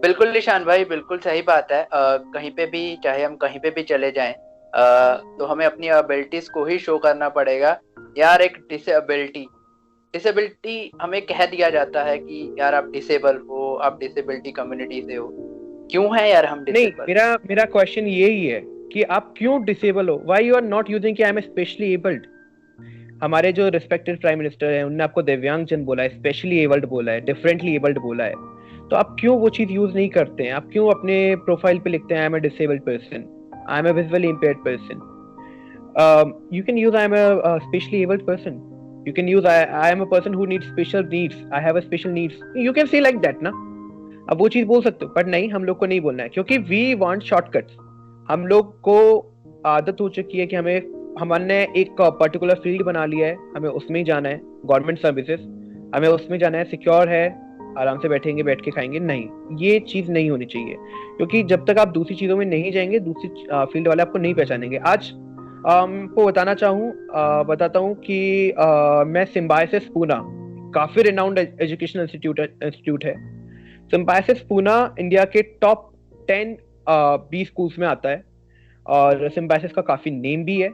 S3: बिल्कुल निशान भाई, बिल्कुल सही बात है। कहीं पे भी, चाहे हम कहीं पे भी चले जाएं, तो हमें अपनी एबिलिटीज को ही शो करना पड़ेगा। यार एक डिसेबिलिटी हमें कह दिया जाता है कि यार आप डिसेबल हो, आप डिसेबिलिटी कम्युनिटी से हो। क्यों है यार हम डिसेबल?
S2: नहीं, मेरा क्वेश्चन यही है कि आप क्यों डिसेबल हो, why you are not using कि आई एम स्पेशली एबल्ड। हमारे जो रिस्पेक्टेड प्राइम मिनिस्टर है उन्होंने आपको दिव्यांगजन बोला है, स्पेशली एबल्ड बोला है, डिफरेंटली एबल्ड बोला है। तो आप क्यों वो चीज यूज नहीं करते हैं? आप क्यों अपने प्रोफाइल पे लिखते हैं I am a disabled person, I am a visually impaired person? You can use I am a specially abled person. You can use I am a person who needs special needs. I have a special needs. You can say like that ना. अब वो चीज बोल सकते हो, पर नहीं, हम लोग को नहीं बोलना है, क्योंकि we want shortcuts. हम लोग को आदत हो चुकी है कि हमने एक पर्टिकुलर फील्ड बना लिया है, हमें उसमें ही जाना है, गवर्नमेंट सर्विसेज, हमें उसमें जाना है, सिक्योर है, आराम से बैठेंगे, बैठ के खाएंगे। नहीं, ये चीज नहीं होनी चाहिए, क्योंकि जब तक आप दूसरी चीजों में नहीं जाएंगे, दूसरी फील्ड वाले आपको नहीं पहचानेंगे। आज को बताता हूँ कि मैं सिम्बायोसिस पूना, काफी रिनाउंड एजुकेशनल इंस्टीट्यूट है। सिम्बायोसिस पूना इंडिया के टॉप 10 स्कूल्स में आता है, और सिम्बायोसिस का काफी नेम भी है,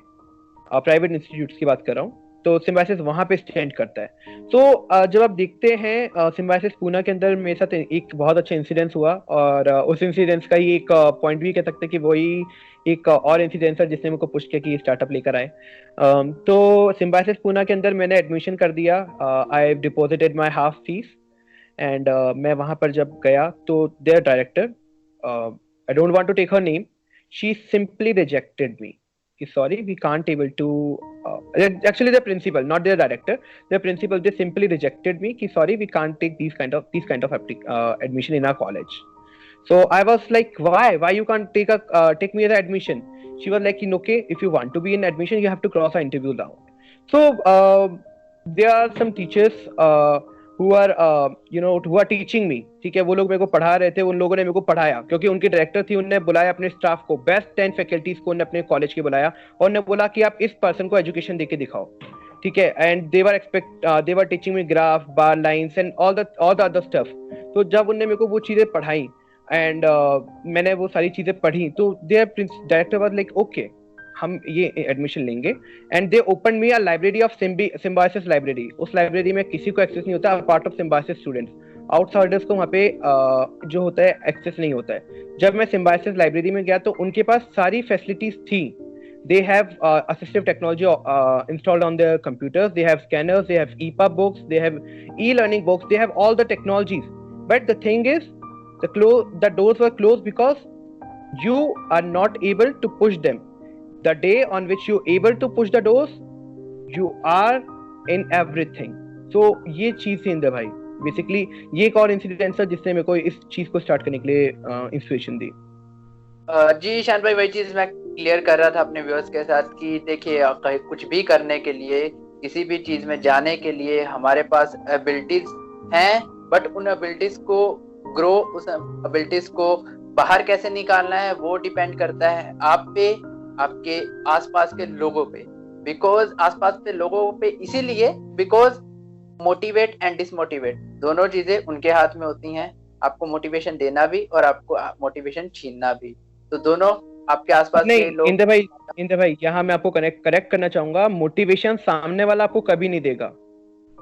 S2: प्राइवेट इंस्टीट्यूट्स की बात कर रहा हूँ। तो सिम्बायोसिस वहां पे स्टैंड करता है। तो जब आप देखते हैं सिम्बायोसिस पूना के अंदर मेरे साथ एक बहुत अच्छा इंसिडेंस हुआ, और उस इंसिडेंस का ही एक पॉइंट भी कह सकते हैं कि वही एक और इंसिडेंस है जिसने मेरे को पुश किया कि स्टार्टअप लेकर आए। तो सिम्बायोसिस पूना के अंदर मैंने एडमिशन कर दिया, I deposited my half fees, and मैं वहां पर जब गया तो there director, I don't want to take her name, she simply rejected me कि sorry we can't able to actually the principal, not their director, the principal, they simply rejected me कि sorry we can't take these kind of admission in our college. So I was like, why you can't take me as an admission? She was like, okay, if you want to be in admission you have to cross an interview round. So there are some teachers who are teaching me, ठीक है, वो लोग मेरे को पढ़ा रहे थे, उन लोगों ने मेरे को पढ़ाया, क्योंकि उनके डायरेक्टर थी, उन्होंने बुलाया अपने स्टाफ को, बेस्ट 10 फैकल्टीज को उन्होंने अपने कॉलेज के बुलाया, और उन्होंने बोला कि आप इस पर्सन को एजुकेशन देके दिखाओ, ठीक है। And they were teaching me graph, bar lines and all the other stuff. तो जब उन्होंने मेरे को वो चीजें पढ़ाई एंड मैंने वो सारी चीजें पढ़ी, तो there director was like okay, हम ये एडमिशन लेंगे, and they open me a library of Symbiosis library. उस लाइब्रेरी में किसी को एक्सेस नहीं होता part of Symbiosis students, outsiders को वहाँ पे जो होता है एक्सेस नहीं होता है। जब मैं सिम्बायोसिस लाइब्रेरी में गया तो उनके पास सारी फैसिलिटीज थी। They have assistive technology installed on their computers. They have scanners. They have EPUB books. They have e-learning books. They have all the technologies. But the thing is, the doors were closed because you are not able to push them. The day on which you able to push the doors, you are in everything. So ये चीज थी इंदर भाई, basically ये एक और incident था जिसने मेरे को इस चीज को स्टार्ट करने के लिए इंस्पिरेशन दी।
S3: जी शान भाई, वही चीज मैं क्लियर कर रहा था अपने व्यूअर्स के साथ कि देखिए, कुछ भी करने के लिए, किसी भी चीज में जाने के लिए हमारे पास एबिलिटीज हैं, बट उन एबिलिटीज को ग्रो, उस एबिलिटीज को बाहर कैसे निकालना है वो डिपेंड करता है आप पे, आपके आसपास के लोगों पे। बिकॉज आसपास के लोगों पे इसीलिए बिकॉज मोटिवेट एंड डिसमोटिवेट दोनों चीजें उनके हाथ में होती हैं, आपको मोटिवेशन देना भी और आपको मोटिवेशन छीनना भी। तो दोनों आपके आसपास के लोग।
S2: इंद्र भाई यहाँ मैं आपको करेक्ट करना चाहूंगा, मोटिवेशन सामने वाला आपको कभी नहीं देगा,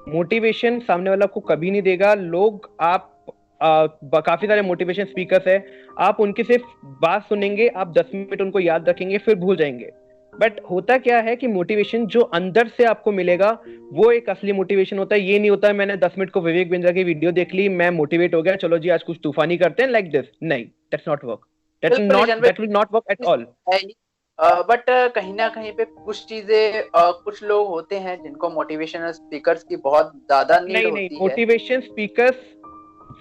S2: मोटिवेशन सामने वाला आपको कभी नहीं देगा। लोग आप काफी सारे मोटिवेशन स्पीकर्स है, आप उनकी सिर्फ बात सुनेंगे, आप 10 मिनट उनको याद रखेंगे, फिर भूल जाएंगे। बट होता क्या है कि मोटिवेशन जो अंदर से आपको मिलेगा वो एक असली मोटिवेशन होता है। ये नहीं होता है मैंने 10 मिनट को विवेक बिंद्रा की वीडियो देख ली, मैं मोटिवेट हो गया, चलो जी आज कुछ तूफानी करते हैं, लाइक दिस। नहीं, that's not work, that will not work at all.
S3: But कहीं ना कहीं पे कुछ चीजें, कुछ लोग होते हैं जिनको मोटिवेशनल स्पीकर्स की बहुत ज्यादा नीड होती है।
S2: मोटिवेशन स्पीकर्स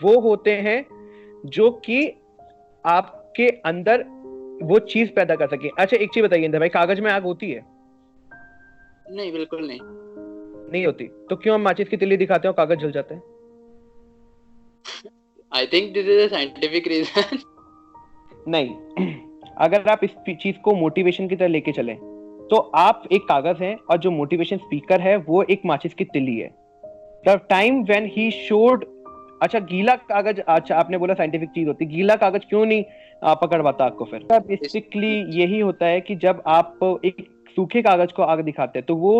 S2: वो होते हैं जो कि आपके अंदर वो चीज पैदा कर सके। अच्छा एक चीज बताइए इंद्र भाई, कागज में आग होती है?
S3: नहीं, बिल्कुल नहीं।
S2: नहीं होती, तो क्यों हम माचिस की तिल्ली दिखाते हैं और कागज जल जाते हैं?
S3: I think this is a scientific reason.
S2: नहीं, अगर आप इस चीज को मोटिवेशन की तरह लेके चलें, तो आप एक कागज हैं और जो मोटिवेशन स्पीकर है वो एक माचिस की तिल्ली है। The time when he showed, अच्छा गीला कागज, अच्छा आपने बोला साइंटिफिक चीज होती, गीला कागज क्यों नहीं पकड़वाता आग को? फिर बेसिकली यही होता है कि जब आप एक सूखे कागज को आग दिखाते हैं तो वो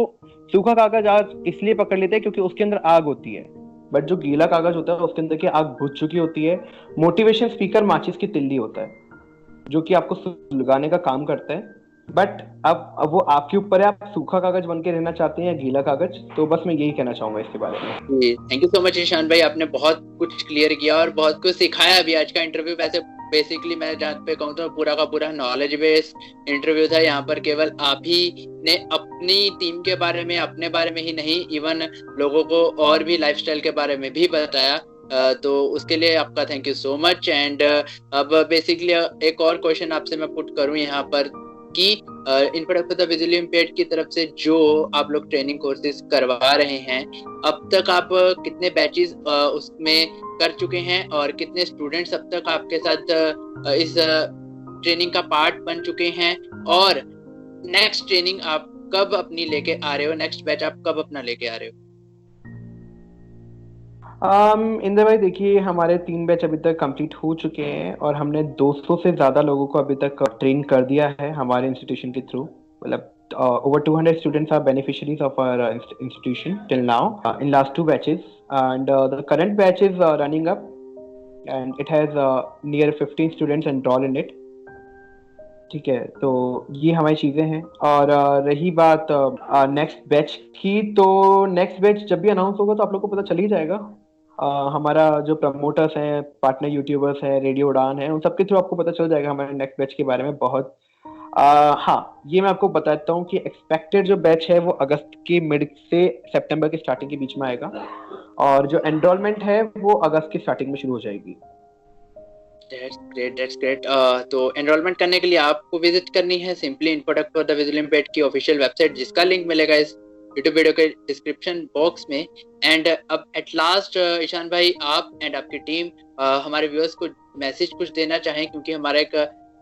S2: सूखा कागज आग इसलिए पकड़ लेते हैं क्योंकि उसके अंदर आग होती है, बट जो गीला कागज होता है उसके अंदर की आग बुझ चुकी होती है। मोटिवेशन स्पीकर माचिस की तिल्ली होता है जो कि आपको सुलगाने का काम करता है। बट अब वो आपके ऊपर है, आप सूखा कागज बन के रहना चाहते हैं या गीला कागज। तो बस मैं यही कहना चाहूंगा इसके बारे में।
S3: जी, thank you so much Ishan भाई, आपने बहुत कुछ क्लियर किया और बहुत कुछ सिखाया भी। आज का इंटरव्यू वैसे बेसिकली मैं जहाँ पे कहूँ तो पूरा का पूरा नॉलेज बेस्ड इंटरव्यू था। यहाँ पर केवल आप ही ने अपनी टीम के बारे में, अपने बारे में ही नहीं, इवन लोगों को और भी लाइफस्टाइल के बारे में भी बताया। तो उसके लिए आपका thank you so much. And अब बेसिकली एक और क्वेश्चन आपसे मैं पुट करूं यहाँ पर कि इनप्रोडक्ट फॉर द विजुअली इम्पेयर्ड की तरफ से जो आप लोग ट्रेनिंग कोर्सेज करवा रहे हैं, अब तक आप कितने बैचेस उसमें कर चुके हैं और कितने स्टूडेंट्स अब तक आपके साथ इस ट्रेनिंग का पार्ट बन चुके हैं, और नेक्स्ट ट्रेनिंग आप कब अपनी लेके आ रहे हो, नेक्स्ट बैच आप कब अपना लेके आ रहे हो?
S2: इंद्र भाई देखिए, हमारे 3 बैच अभी तक कंप्लीट हो चुके हैं और हमने 200 से ज्यादा लोगों को अभी तक ट्रेन कर दिया है हमारे इंस्टीट्यूशन के थ्रू। मतलब over 200 students are beneficiaries of our institution till now in last 2 batches, and the current batch is running up and it has near 15 students enrolled in it. ठीक है, तो ये हमारी चीज़ें हैं। और रही बात नेक्स्ट बैच की, तो नेक्स्ट बैच जब भी अनाउंस होगा तो आप लोग को पता चल ही जाएगा। हमारा जो प्रमोटर्स हैं, पार्टनर यूट्यूबर्स हैं, रेडियो उड़ान है, उन सबके थ्रू आपको पता चल जाएगा हमारे नेक्स्ट बैच के बारे में बहुत। हाँ, ये मैं आपको बताता हूँ कि एक्सपेक्टेड जो बैच है वो अगस्त के मिड से सितंबर के स्टार्टिंग के बीच में आएगा, और जो एनरोलमेंट है वो अगस्त की स्टार्टिंग में शुरू हो जाएगी।
S3: That's great. तो एनरोलमेंट करने के लिए आपको विजिट करनी है simply in product for the visually impaired की ऑफिशियल वेबसाइट, जिसका लिंक मिलेगा इस यूट्यूब वीडियो के डिस्क्रिप्शन बॉक्स में। एंड अब एट लास्ट ईशान भाई, आप एंड आपकी टीम हमारे व्यूअर्स को मैसेज कुछ देना चाहें, क्योंकि हमारा एक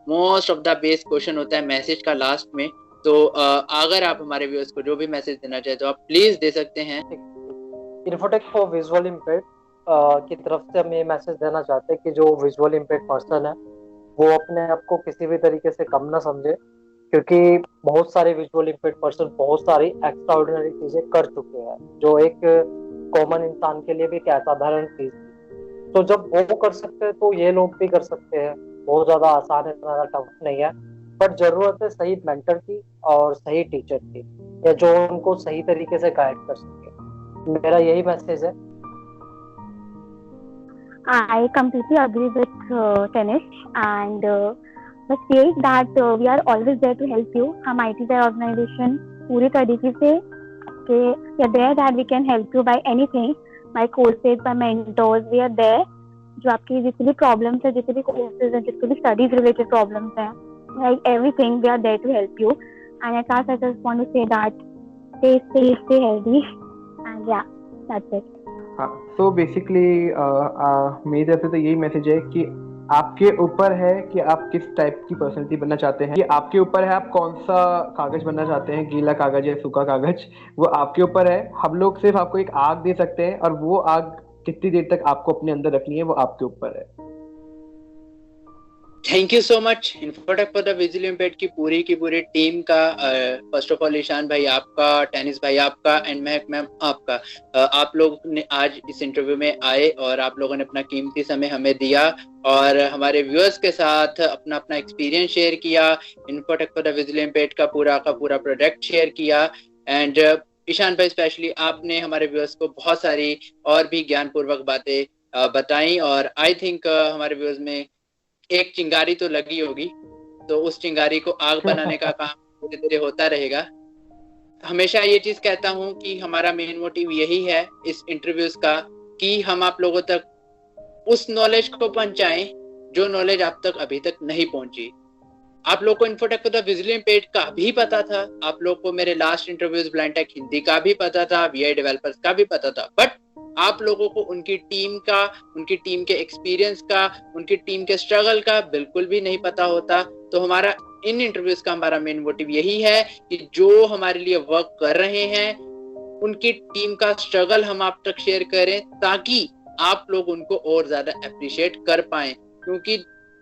S3: most of the base question होता है मैसेज का लास्ट में। तो अगर आप हमारे व्यूअर्स को जो भी मैसेज देना चाहे तो आप प्लीज दे सकते हैं।
S5: इन्फोटेक फॉर विजुअल इम्पेयर्ड की तरफ से हम ये मैसेज देना चाहते हैं कि जो विजुअल इम्पेयर्ड पर्सन है वो अपने आप को किसी भी तरीके से कम ना समझे, क्योंकि बहुत सारे विजुअल इम्पेयर्ड पर्सन बहुत सारी एक्स्ट्राऑर्डिनरी चीजें कर चुके हैं जो एक कॉमन इंसान के लिए भी एक असाधारण चीज। तो जब वो कर सकते हैं तो ये लोग भी कर सकते हैं। बहुत ज्यादा आसान है, ज्यादा टफ नहीं है, बट जरूरत है सही मेंटर की और सही टीचर की, या जो उनको सही तरीके से गाइड कर सके। मेरा यही मैसेज है।
S6: I completely agree with Tanish, and the state that we are always there to help you. हम ITVI organization पूरी तरीके से we are there that we can help you by anything, by courses, by mentors. We are there. जो आपकी जितनी भी problems है, जितनी भी courses हैं, जितनी भी studies related problems हैं, like everything, we are there to help you. And at last, I just want to say that stay safe, stay healthy, and yeah, that's it.
S2: हाँ, तो बेसिकली मेरी तरफ से तो यही मैसेज है कि आपके ऊपर है कि आप किस टाइप की पर्सनैलिटी बनना चाहते हैं। ये आपके ऊपर है, आप कौन सा कागज बनना चाहते हैं, गीला कागज या सूखा कागज, वो आपके ऊपर है। हम लोग सिर्फ आपको एक आग दे सकते हैं, और वो आग कितनी देर तक आपको अपने अंदर रखनी है वो आपके ऊपर है।
S3: Thank you so much infotech for the visually impaired की पूरी टीम का। फर्स्ट ऑफ ऑल ईशान भाई आपका, टेनिस भाई आपका, एंड महक मैम आपका। आप लोग ने आज इस इंटरव्यू में आए और आप लोगों ने अपना कीमती समय हमें दिया और हमारे व्यूअर्स के साथ अपना एक्सपीरियंस शेयर किया। Infotech for the visually impaired का पूरा प्रोडक्ट शेयर किया। एंड ईशान भाई स्पेशली आपने हमारे व्यूअर्स को बहुत सारी और भी ज्ञानपूर्वक बातें बताई, और आई थिंक हमारे व्यूअर्स में एक चिंगारी तो लगी होगी, तो उस चिंगारी को आग बनाने का काम धीरे धीरे होता रहेगा। हमेशा ये चीज कहता हूँ कि हमारा मेन मोटिव यही है इस इंटरव्यूज का, कि हम आप लोगों तक उस नॉलेज को पहुंचाएं जो नॉलेज आप तक अभी तक नहीं पहुंची। आप लोग को Infotech for the visually impaired का भी पता था, आप लोग को मेरे last interviews blind tech Hindi का भी पता था, वीआई डेवलपर्स का भी पता था, बट आप लोगों को उनकी टीम का, उनकी टीम के एक्सपीरियंस का, उनकी टीम के स्ट्रगल का बिल्कुल भी नहीं पता होता। तो हमारा इन इंटरव्यूज का हमारा मेन मोटिव यही है कि जो हमारे लिए वर्क कर रहे हैं उनकी टीम का स्ट्रगल हम आप तक शेयर करें, ताकि आप लोग उनको और ज्यादा अप्रिशिएट कर पाए। क्योंकि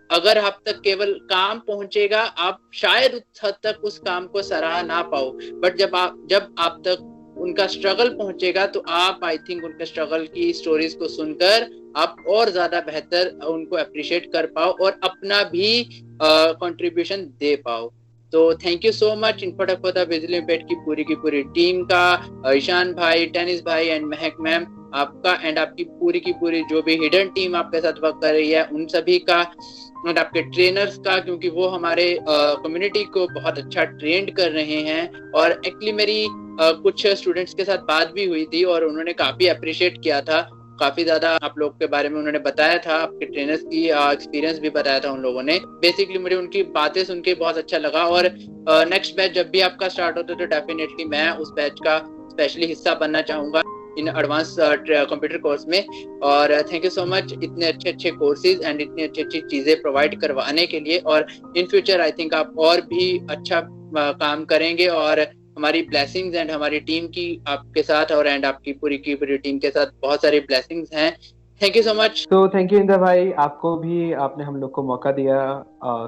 S3: अगर आप तक केवल काम पहुंचेगा, आप शायद उस हद तक उस काम को सराह ना पाओ, बट जब आप तक उनका स्ट्रगल पहुंचेगा तो आप आई थिंक उनके स्ट्रगल की स्टोरीज को सुनकर आप और ज्यादा बेहतर उनको अप्रिशिएट कर पाओ और अपना भी कंट्रीब्यूशन दे पाओ। तो thank you so much infotech for the visually impaired की पूरी टीम का, ईशान भाई, टेनिस भाई एंड महक मैम आपका, एंड आपकी पूरी जो भी हिडन टीम आपके साथ वर्क कर रही है उन सभी का, और आपके ट्रेनर्स का, क्योंकि वो हमारे कम्युनिटी को बहुत अच्छा ट्रेंड कर रहे हैं। और एक्चुअली मेरी कुछ स्टूडेंट्स के साथ बात भी हुई थी और उन्होंने काफी अप्रिशिएट किया था, काफी ज्यादा आप लोग के बारे में उन्होंने बताया था, आपके ट्रेनर्स की एक्सपीरियंस भी बताया था उन लोगों ने। बेसिकली मुझे उनकी बातें सुन के बहुत अच्छा लगा, और नेक्स्ट बैच जब भी आपका स्टार्ट होता है तो डेफिनेटली मैं उस बैच का स्पेशली हिस्सा बनना चाहूंगा इन एडवांस कंप्यूटर कोर्स में। और थैंक यू सो मच इतने अच्छे कोर्सेज एंड इतनी अच्छी चीजें प्रोवाइड करवाने के लिए। और इन फ्यूचर आई थिंक आप और भी अच्छा काम करेंगे, और हमारी ब्लेसिंग्स एंड हमारी टीम की आपके साथ और एंड आपकी पूरी टीम के साथ बहुत सारी ब्लेसिंग्स हैं। Thank you so much.
S2: तो थैंक यू इंद्र भाई, आपको भी आपने हम लोग को मौका दिया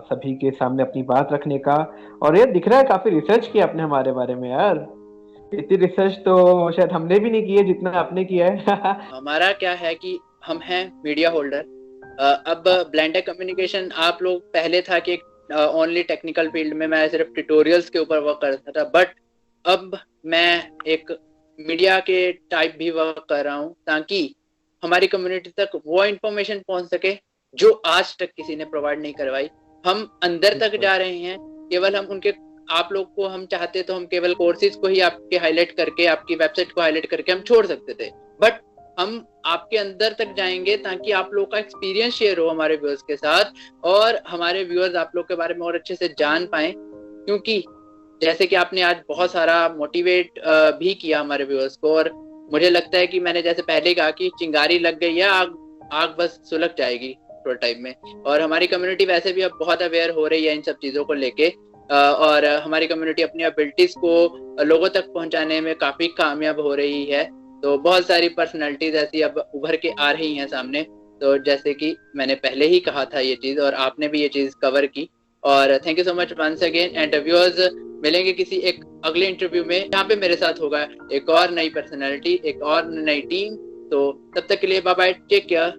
S2: सभी के सामने अपनी बात रखने का। और ये दिख रहा है काफी रिसर्च किया आपने हमारे बारे में यार, इतनी रिसर्च तो शायद हमने भी नहीं की है जितना आपने किया है।
S3: हमारा क्या है कि हम हैं मीडिया होल्डर। अब ब्लाइंड टेक कम्युनिकेशन आप लोग पहले था कि ओनली टेक्निकल फील्ड में मैं सिर्फ ट्यूटोरियल्स के ऊपर वर्क करता था, बट अब मैं एक मीडिया के टाइप भी वर्क कर रहा हूँ, ताकि हमारी कम्युनिटी तक वो इंफॉर्मेशन पहुंच सके जो आज तक किसी ने प्रोवाइड नहीं करवाई। हम अंदर तक जा रहे हैं, केवल हम उनके, आप लोग को हम चाहते तो हम केवल कोर्सेज को ही आपके हाईलाइट करके, आपकी वेबसाइट को हाईलाइट करके हम छोड़ सकते थे, बट हम आपके अंदर तक जाएंगे ताकि आप लोग का एक्सपीरियंस शेयर हो हमारे व्यूअर्स के साथ, और हमारे व्यूअर्स आप लोग के बारे में और अच्छे से जान पाए। क्योंकि जैसे कि आपने आज बहुत सारा मोटिवेट भी किया हमारे व्यूअर्स को, और मुझे लगता है कि मैंने जैसे पहले कहा कि चिंगारी लग गई है, आग बस सुलग जाएगी थोड़ा टाइम में। और हमारी कम्युनिटी वैसे भी अब बहुत अवेयर हो रही है इन सब चीजों को लेके, और हमारी कम्युनिटी अपनी एबिलिटीज को लोगों तक पहुंचाने में काफी कामयाब हो रही है। तो बहुत सारी पर्सनालिटीज ऐसी अब उभर के आ रही हैं सामने। तो जैसे कि मैंने पहले ही कहा था ये चीज, और आपने भी ये चीज कवर की। और thank you so much once again, and viewers मिलेंगे किसी एक अगले इंटरव्यू में, जहाँ पे मेरे साथ होगा एक और नई पर्सनैलिटी, एक और नई टीम। तो तब तक के लिए बाय बाय, टेक केयर।